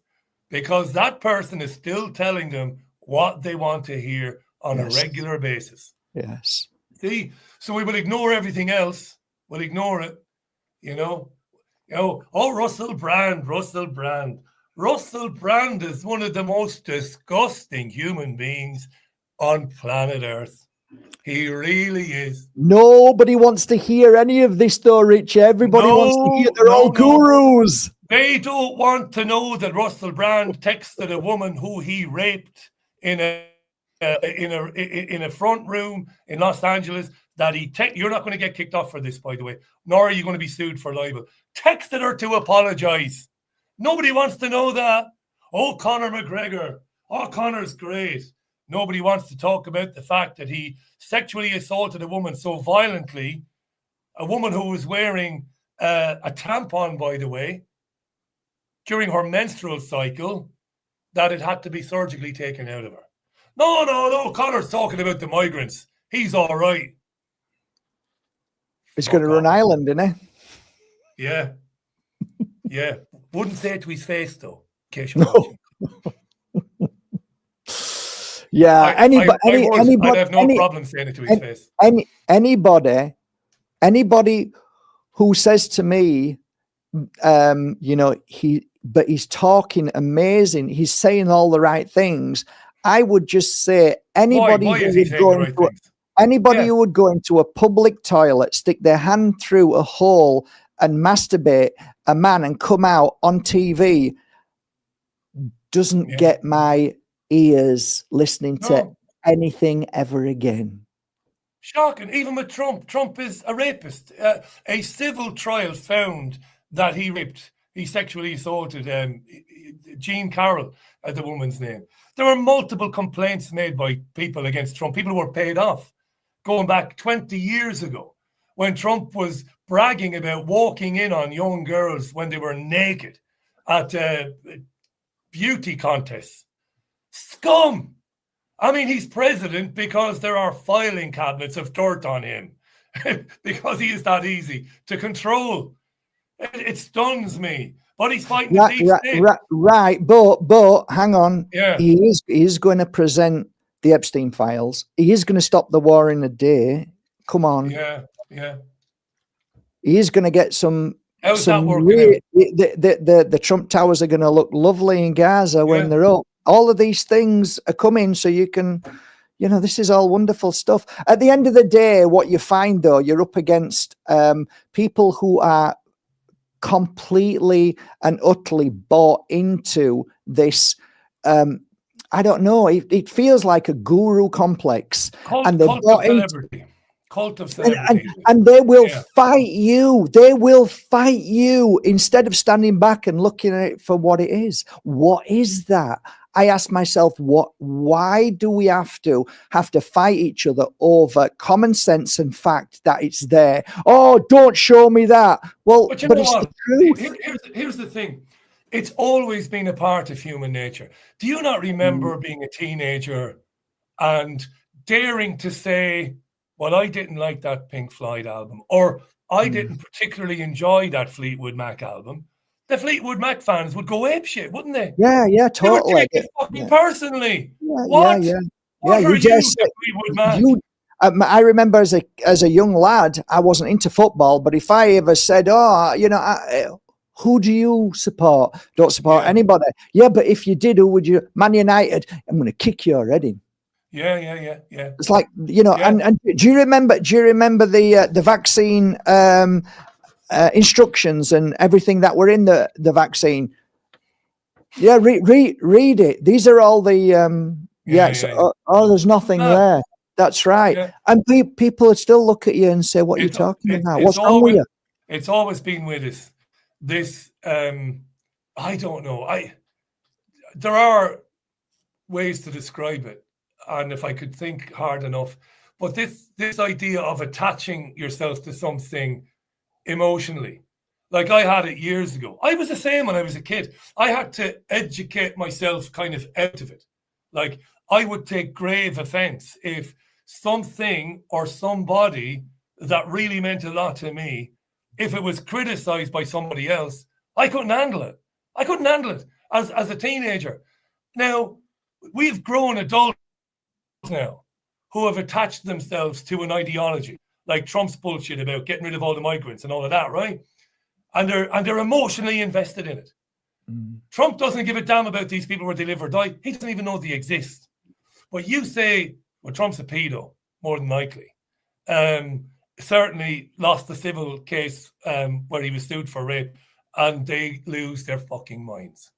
because that person is still telling them what they want to hear on a regular basis. Yes. See, so we will ignore everything else. We'll ignore it. Russell Brand. Russell Brand is one of the most disgusting human beings on planet Earth. He really is. Nobody wants to hear any of this, though, Richie. Everybody wants to hear their own gurus. They don't want to know that Russell Brand texted a woman who he raped in a front room in Los Angeles. That you're not going to get kicked off for this, by the way, nor are you going to be sued for libel. Texted her to apologize. Nobody wants to know that. Oh, Conor McGregor. Oh, Conor's great. Nobody wants to talk about the fact that he sexually assaulted a woman so violently, a woman who was wearing a tampon, by the way, during her menstrual cycle, that it had to be surgically taken out of her. No. Conor's talking about the migrants. He's all right. He's going to run Ireland, isn't he? Yeah. Wouldn't say it to his face, though, in case you're watching. Yeah, anybody, I'd have no problem saying it to his face. Anybody who says to me, he's talking amazing, he's saying all the right things, I would just say anybody who would go into a public toilet, stick their hand through a hole and masturbate a man and come out on TV doesn't get my ears listening to anything ever again. Shocking. Even with Trump. Trump is a rapist. A civil trial found that he sexually assaulted Jean Carroll, the woman's name. There were multiple complaints made by people against Trump. People who were paid off going back 20 years ago when Trump was bragging about walking in on young girls when they were naked at beauty contests. Scum. I mean, he's president because there are filing cabinets of dirt on him because he is that easy to control. It stuns me. But he's fighting the deep state. Right. But hang on. Yeah. He is going to present the Epstein files. He is going to stop the war in a day. Come on. Yeah. He is going to get some. How's that working out? The Trump towers are going to look lovely in Gaza when they're up. All of these things are coming, so you can, this is all wonderful stuff. At the end of the day, what you find, though, you're up against people who are completely and utterly bought into this. I don't know. It feels like a guru complex, and they're bought into. Cult of celebrity. And they will fight you. They will fight you instead of standing back and looking at it for what it is. What is that? I ask myself, why do we have to fight each other over common sense and fact that it's there? Oh, don't show me that. Well, but it's the truth. Here's the thing. It's always been a part of human nature. Do you not remember being a teenager and daring to say, well, I didn't like that Pink Floyd album, or I didn't particularly enjoy that Fleetwood Mac album? The Fleetwood Mac fans would go apeshit, wouldn't they? Yeah, totally. They would take it fucking personally. What? What are you, Fleetwood Mac? I remember as a young lad, I wasn't into football, but if I ever said, who do you support? Don't support anybody. Yeah, but if you did, who would you? Man United. I'm going to kick your head in. Yeah. It's like, and do you remember the vaccine instructions and everything that were in the vaccine? Yeah, read it. These are all the there's nothing there. That's right. Yeah. And people would still look at you and say, what are you talking about? What's wrong with you? It's always been with us. This I don't know. There are ways to describe it. And if I could think hard enough, but this idea of attaching yourself to something emotionally, like I had it years ago. I was the same when I was a kid. I had to educate myself kind of out of it. Like I would take grave offense if something or somebody that really meant a lot to me, if it was criticized by somebody else, I couldn't handle it. I couldn't handle it as a teenager. Now, we've grown adults now who have attached themselves to an ideology like Trump's bullshit about getting rid of all the migrants and all of that, right? And they're emotionally invested in it. Trump doesn't give a damn about these people where they live or die. He doesn't even know they exist. But you say, well, Trump's a pedo, more than likely. Certainly lost the civil case where he was sued for rape, and they lose their fucking minds.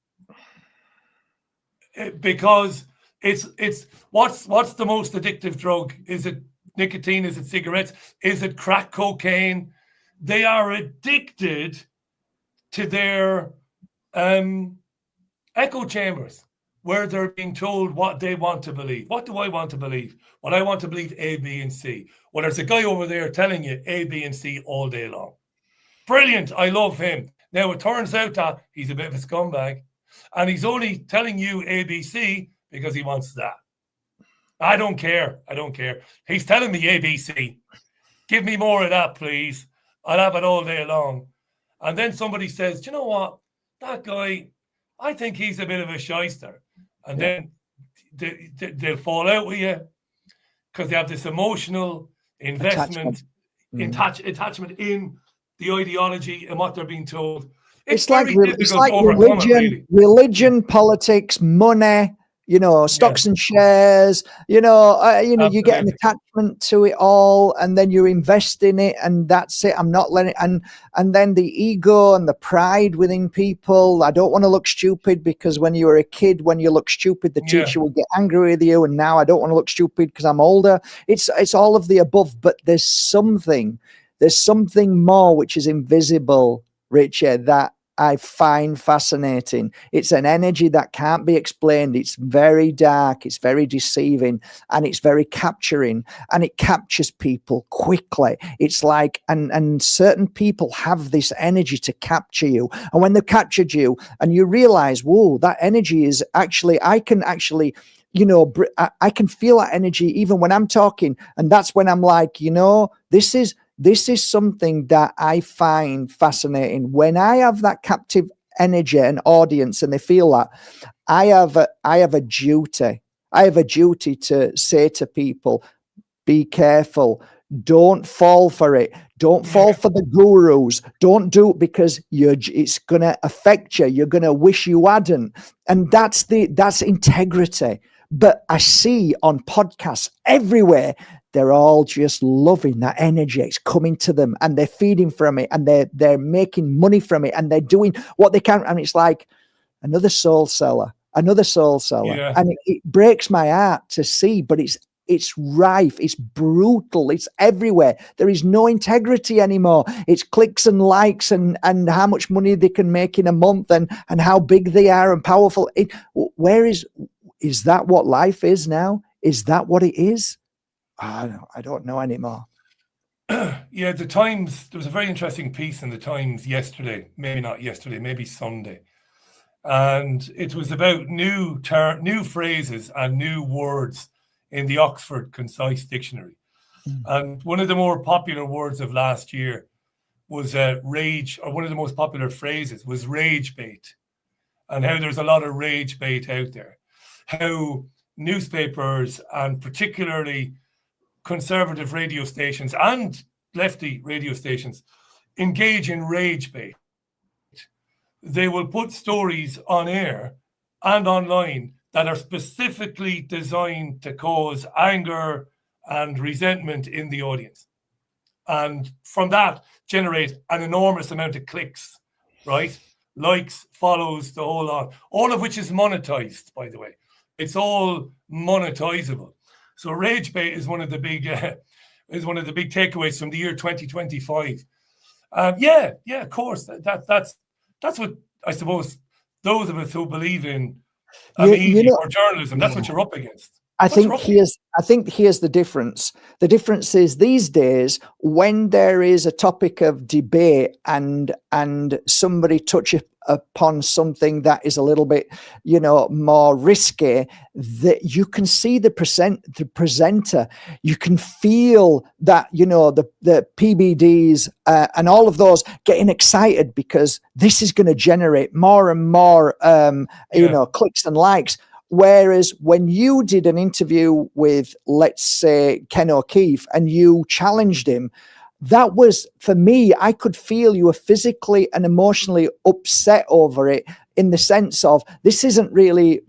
Because it's what's the most addictive drug? Is it nicotine? Is it cigarettes? Is it crack cocaine? They are addicted to their echo chambers where they're being told what they want to believe. What do I want to believe? Well, I want to believe A, B, and C. Well, there's a guy over there telling you A, B, and C all day long. Brilliant. I love him. Now, it turns out that he's a bit of a scumbag, and he's only telling you A, B, C because he wants that. I don't care. He's telling me A, B, C. Give me more of that, please. I'll have it all day long. And then somebody says, do you know what? That guy, I think he's a bit of a shyster. And then they'll fall out with you because they have this emotional investment, attachment in the ideology and what they're being told. It's like religion, politics, money, stocks and shares, you get an attachment to it all, and then you invest in it, and that's it. I'm not letting it. And then the ego and the pride within people. I don't want to look stupid because when you were a kid, when you look stupid, the teacher will get angry with you. And now I don't want to look stupid because I'm older. It's all of the above, but there's something more which is invisible, Richard, that I find fascinating. It's an energy that can't be explained. It's very dark, it's very deceiving, and it's very capturing, and it captures people quickly. It's like, and certain people have this energy to capture you. And when they've captured you and you realize, whoa, that energy is actually, I can actually, I can feel that energy even when I'm talking. And that's when I'm like, this is something that I find fascinating. When I have that captive energy and audience and they feel that, I have a duty. I have a duty to say to people, be careful. Don't fall for it. Don't fall for the gurus. Don't do it because it's going to affect you. You're going to wish you hadn't. And that's integrity. But I see on podcasts everywhere, they're all just loving that energy. It's coming to them and they're feeding from it and they're making money from it and they're doing what they can. And it's like another soul seller. Yeah. And it breaks my heart to see, but it's rife, it's brutal, it's everywhere. There is no integrity anymore. It's clicks and likes and how much money they can make in a month and how big they are and powerful. Is that what life is now? Is that what it is? I don't know anymore. Yeah, the Times, there was a very interesting piece in the Times yesterday, maybe not yesterday, maybe Sunday. And it was about new phrases and new words in the Oxford Concise Dictionary. And one of the more popular words of last year was rage, or one of the most popular phrases was rage bait. And how there's a lot of rage bait out there. How newspapers and particularly conservative radio stations and lefty radio stations engage in rage bait. They will put stories on air and online that are specifically designed to cause anger and resentment in the audience. And from that, generate an enormous amount of clicks, right? Likes, follows, the whole lot, all of which is monetized, by the way. It's all monetizable. So rage bait is one of the big takeaways from the year 2025. Yeah, of course. That's what I suppose those of us who believe in media or journalism, that's what you're up against. I think here's the difference. The difference is these days when there is a topic of debate and somebody touches upon something that is a little bit, more risky, that you can see the presenter, you can feel that, the PBDs and all of those getting excited because this is going to generate more and more, clicks and likes. Whereas when you did an interview with, let's say, Ken O'Keefe and you challenged him, that was, for me, I could feel you were physically and emotionally upset over it in the sense of, this isn't really,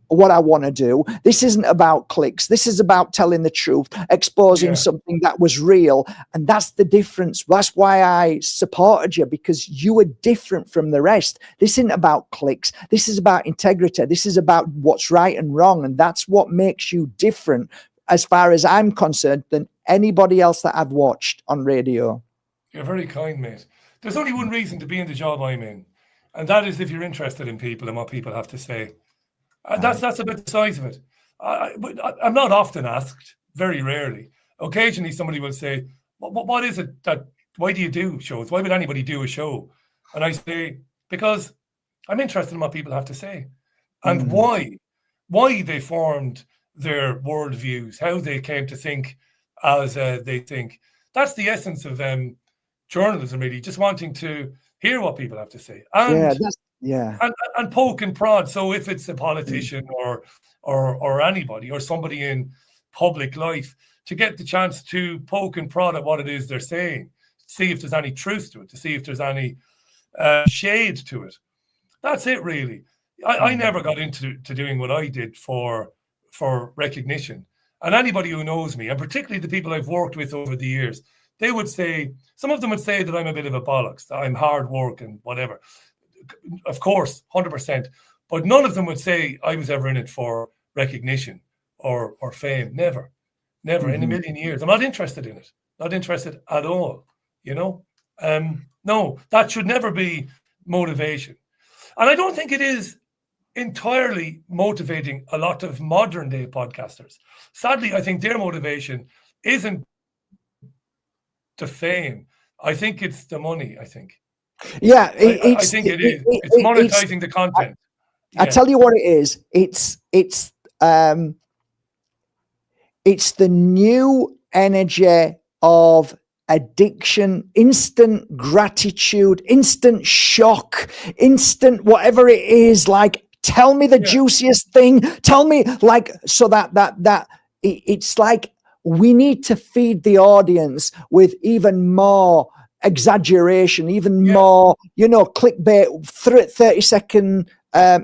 what I want to do. This isn't about clicks. This is about telling the truth, exposing something that was real. And that's the difference. That's why I supported you, because you were different from the rest. This isn't about clicks. This is about integrity. This is about what's right and wrong. And that's what makes you different, as far as I'm concerned, than anybody else that I've watched on radio. You're very kind, mate. There's only one reason to be in the job I'm in, and that is if you're interested in people and what people have to say. That's about the size of it. I'm not often asked, very rarely. Occasionally somebody will say, what is it why do you do shows? Why would anybody do a show? And I say, because I'm interested in what people have to say and why they formed their worldviews, how they came to think as they think. That's the essence of journalism, really, just wanting to hear what people have to say and poke and prod. So if it's a politician or anybody or somebody in public life, to get the chance to poke and prod at what it is they're saying, see if there's any truth to it, to see if there's any shade to it. That's it, really. I never got into doing what I did for recognition. And anybody who knows me, and particularly the people I've worked with over the years, they would say, some of them would say that I'm a bit of a bollocks, that I'm hard work and whatever. Of course, 100%. But none of them would say I was ever in it for recognition or fame. Never in a million years. I'm not interested in it. Not interested at all. No, that should never be motivation. And I don't think it is entirely motivating a lot of modern day podcasters. Sadly, I think their motivation isn't the fame. I think it's the money, I think. Yeah, I think it is. It's monetizing the content. I tell you what it is. It's the new energy of addiction, instant gratitude, instant shock, instant whatever it is. Like, tell me the juiciest thing. Tell me, like, so that it's like we need to feed the audience with even more exaggeration, even more, clickbait, 30-second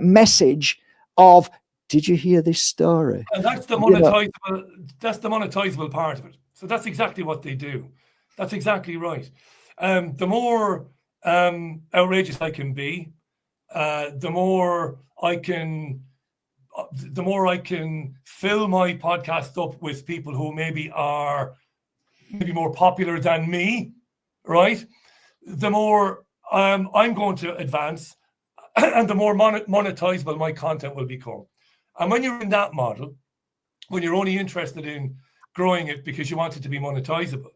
message of, did you hear this story? And that's the monetizable. That's the monetizable part of it. So that's exactly what they do. That's exactly right. The more outrageous I can be, the more I can fill my podcast up with people who maybe are more popular than me, right? The more I'm going to advance, and the more monetizable my content will become. And when you're in that model, when you're only interested in growing it because you want it to be monetizable,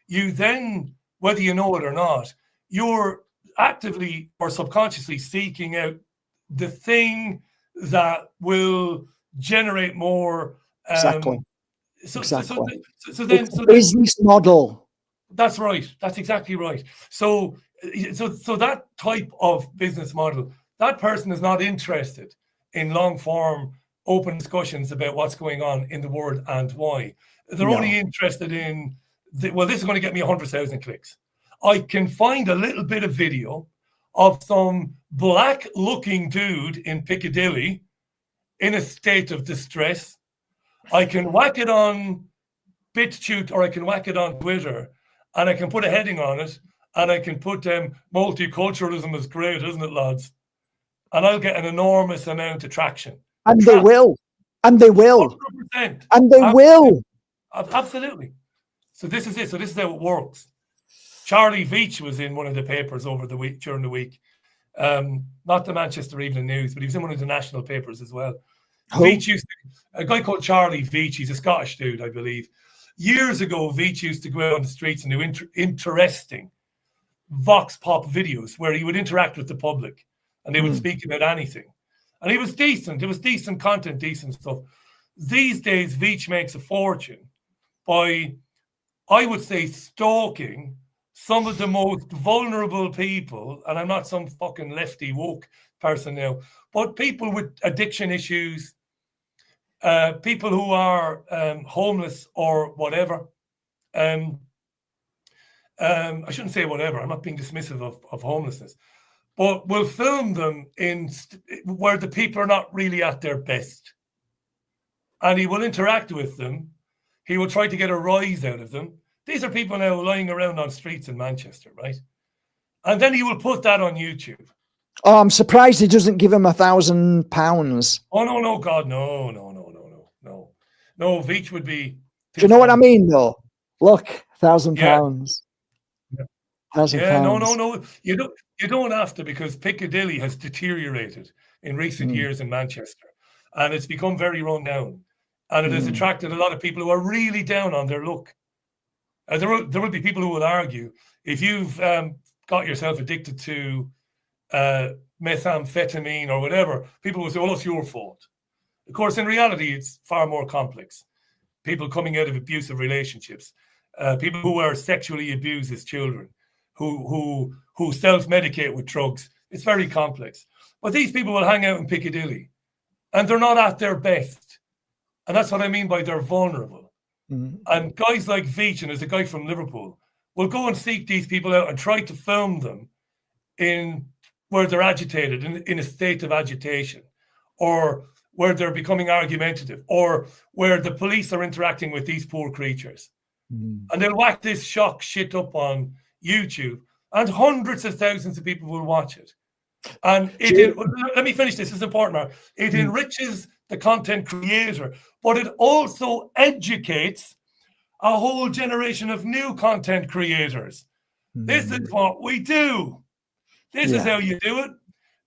you then, whether you know it or not, you're actively or subconsciously seeking out the thing that will generate more. Exactly. So then business model. That's right. That's exactly right. So that type of business model, that person is not interested in long form open discussions about what's going on in the world and why. They're only interested in, this is going to get me 100,000 clicks. I can find a little bit of video of some black looking dude in Piccadilly in a state of distress. I can whack it on BitChute or I can whack it on Twitter and I can put a heading on it and I can put multiculturalism is great, isn't it, lads? And I'll get an enormous amount of traction. And they will. And they will. 100%. And they will. Absolutely. So this is it. So this is how it works. Charlie Veitch was in one of the papers during the week. Not the Manchester Evening News, but he was in one of the national papers as well. Veitch a guy called Charlie Veitch, he's a Scottish dude, I believe. Years ago, Veitch used to go out on the streets and do interesting vox pop videos where he would interact with the public and they would speak about anything. And he was decent. It was decent content, decent stuff. These days, Veitch makes a fortune by, I would say, stalking some of the most vulnerable people, and I'm not some fucking lefty woke person now, but people with addiction issues, people who are homeless or whatever. I shouldn't say whatever. I'm not being dismissive of homelessness, but we'll film them in where the people are not really at their best. And he will interact with them. He will try to get a rise out of them. These are people now lying around on streets in Manchester, right? And then he will put that on YouTube. Oh, I'm surprised he doesn't give him £1,000. Oh, no, God, no. No, Veitch would be... Do you know what I mean, though? Look, £1,000. Yeah. £1,000. Yeah, no. You don't have to, because Piccadilly has deteriorated in recent years in Manchester. And it's become very run down. And it has attracted a lot of people who are really down on their luck. There will be people who will argue, if you've got yourself addicted to methamphetamine or whatever, people will say, well, it's your fault. Of course, in reality, it's far more complex. People coming out of abusive relationships, people who are sexually abused as children, who self-medicate with drugs. It's very complex. But these people will hang out in Piccadilly and they're not at their best. And that's what I mean by they're vulnerable. And guys like Veitch, and there's a guy from Liverpool, will go and seek these people out and try to film them in where they're agitated, in a state of agitation, or where they're becoming argumentative, or where the police are interacting with these poor creatures. And they'll whack this shock shit up on YouTube, and hundreds of thousands of people will watch it. And let me finish this. This is important, Mark. It enriches the content creator, but it also educates a whole generation of new content creators. This is what we do. This is how you do it.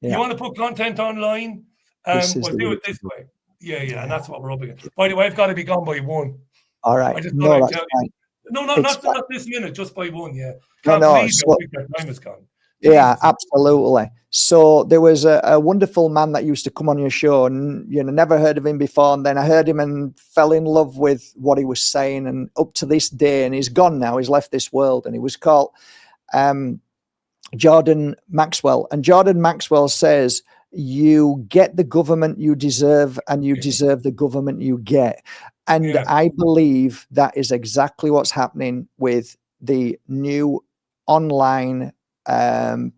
You want to put content online, we'll do it this way. Yeah, and that's what we're up against. By the way, I've got to be gone by 1. All right. I just thought I'd tell you. No, not this minute, just by 1, yeah. Can't believe how quick that time has gone. Yeah, absolutely. So there was a wonderful man that used to come on your show, and never heard of him before, and then I heard him and fell in love with what he was saying, and up to this day, and he's gone now, he's left this world, and he was called Jordan Maxwell. And Jordan Maxwell says, you get the government you deserve, and you deserve the government you get. And I believe that is exactly what's happening with the new online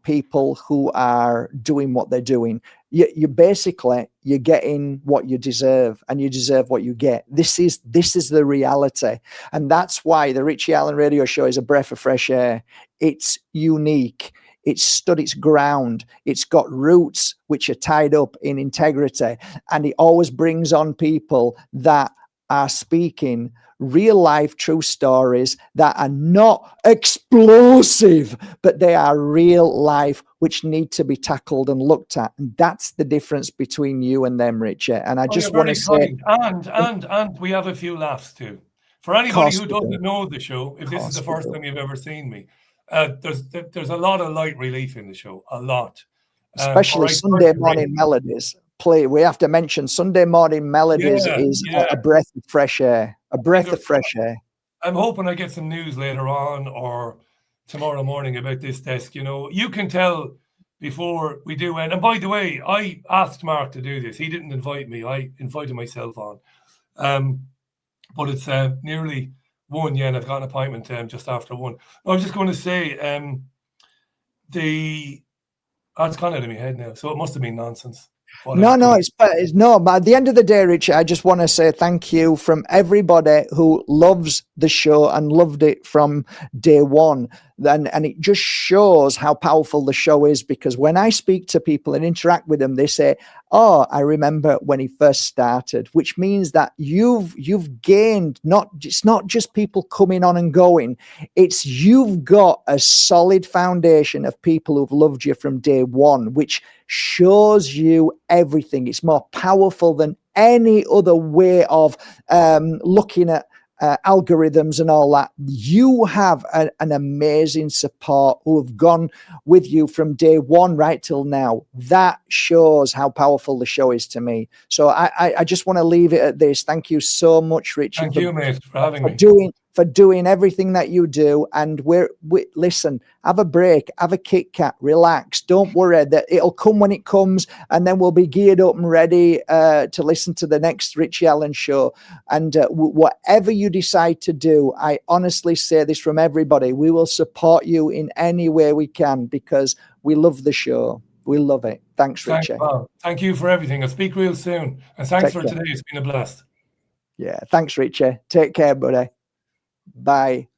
people who are doing what they're doing. You basically, you're getting what you deserve, and you deserve what you get. This is the reality, and that's why the Richie Allen Radio Show is a breath of fresh air. It's unique. It's stood its ground. It's got roots which are tied up in integrity, and it always brings on people that are speaking real life true stories that are not explosive, but they are real life which need to be tackled and looked at. And that's the difference between you and them, Richard. And I just want to say, and we have a few laughs too. For anybody who doesn't know the show, if this is the first time you've ever seen me, there's a lot of light relief in the show, a lot. Especially Sunday morning melodies. We have to mention Sunday morning melodies is a breath of fresh air. A breath of fresh air. I'm hoping I get some news later on or tomorrow morning about this desk. You can tell before we do end. And by the way, I asked Mark to do this. He didn't invite me. I invited myself on. But it's nearly 1, and I've got an appointment just after 1. I was just going to say it's gone out of my head now. So it must have been nonsense. No, but at the end of the day, Richard, I just want to say thank you from everybody who loves the show and loved it from day one. And it just shows how powerful the show is, because when I speak to people and interact with them, they say, oh, I remember when he first started, which means that you've gained, it's not just people coming on and going, it's you've got a solid foundation of people who've loved you from day one, which shows you everything. It's more powerful than any other way of looking at algorithms and all that. You have an amazing support who have gone with you from day one right till now. That shows how powerful the show is to me. So I just want to leave it at this. Thank you so much, Richard. Thank you, mate, for having me. For doing everything that you do. And listen, have a break, have a Kit Kat, relax. Don't worry, that it'll come when it comes, and then we'll be geared up and ready to listen to the next Richie Allen show. And whatever you decide to do, I honestly say this from everybody, we will support you in any way we can, because we love the show. We love it. Thanks, Richie. Thank you for everything. I'll speak real soon. And thanks for today. It's been a blast. Yeah, thanks, Richie. Take care, buddy. Bye.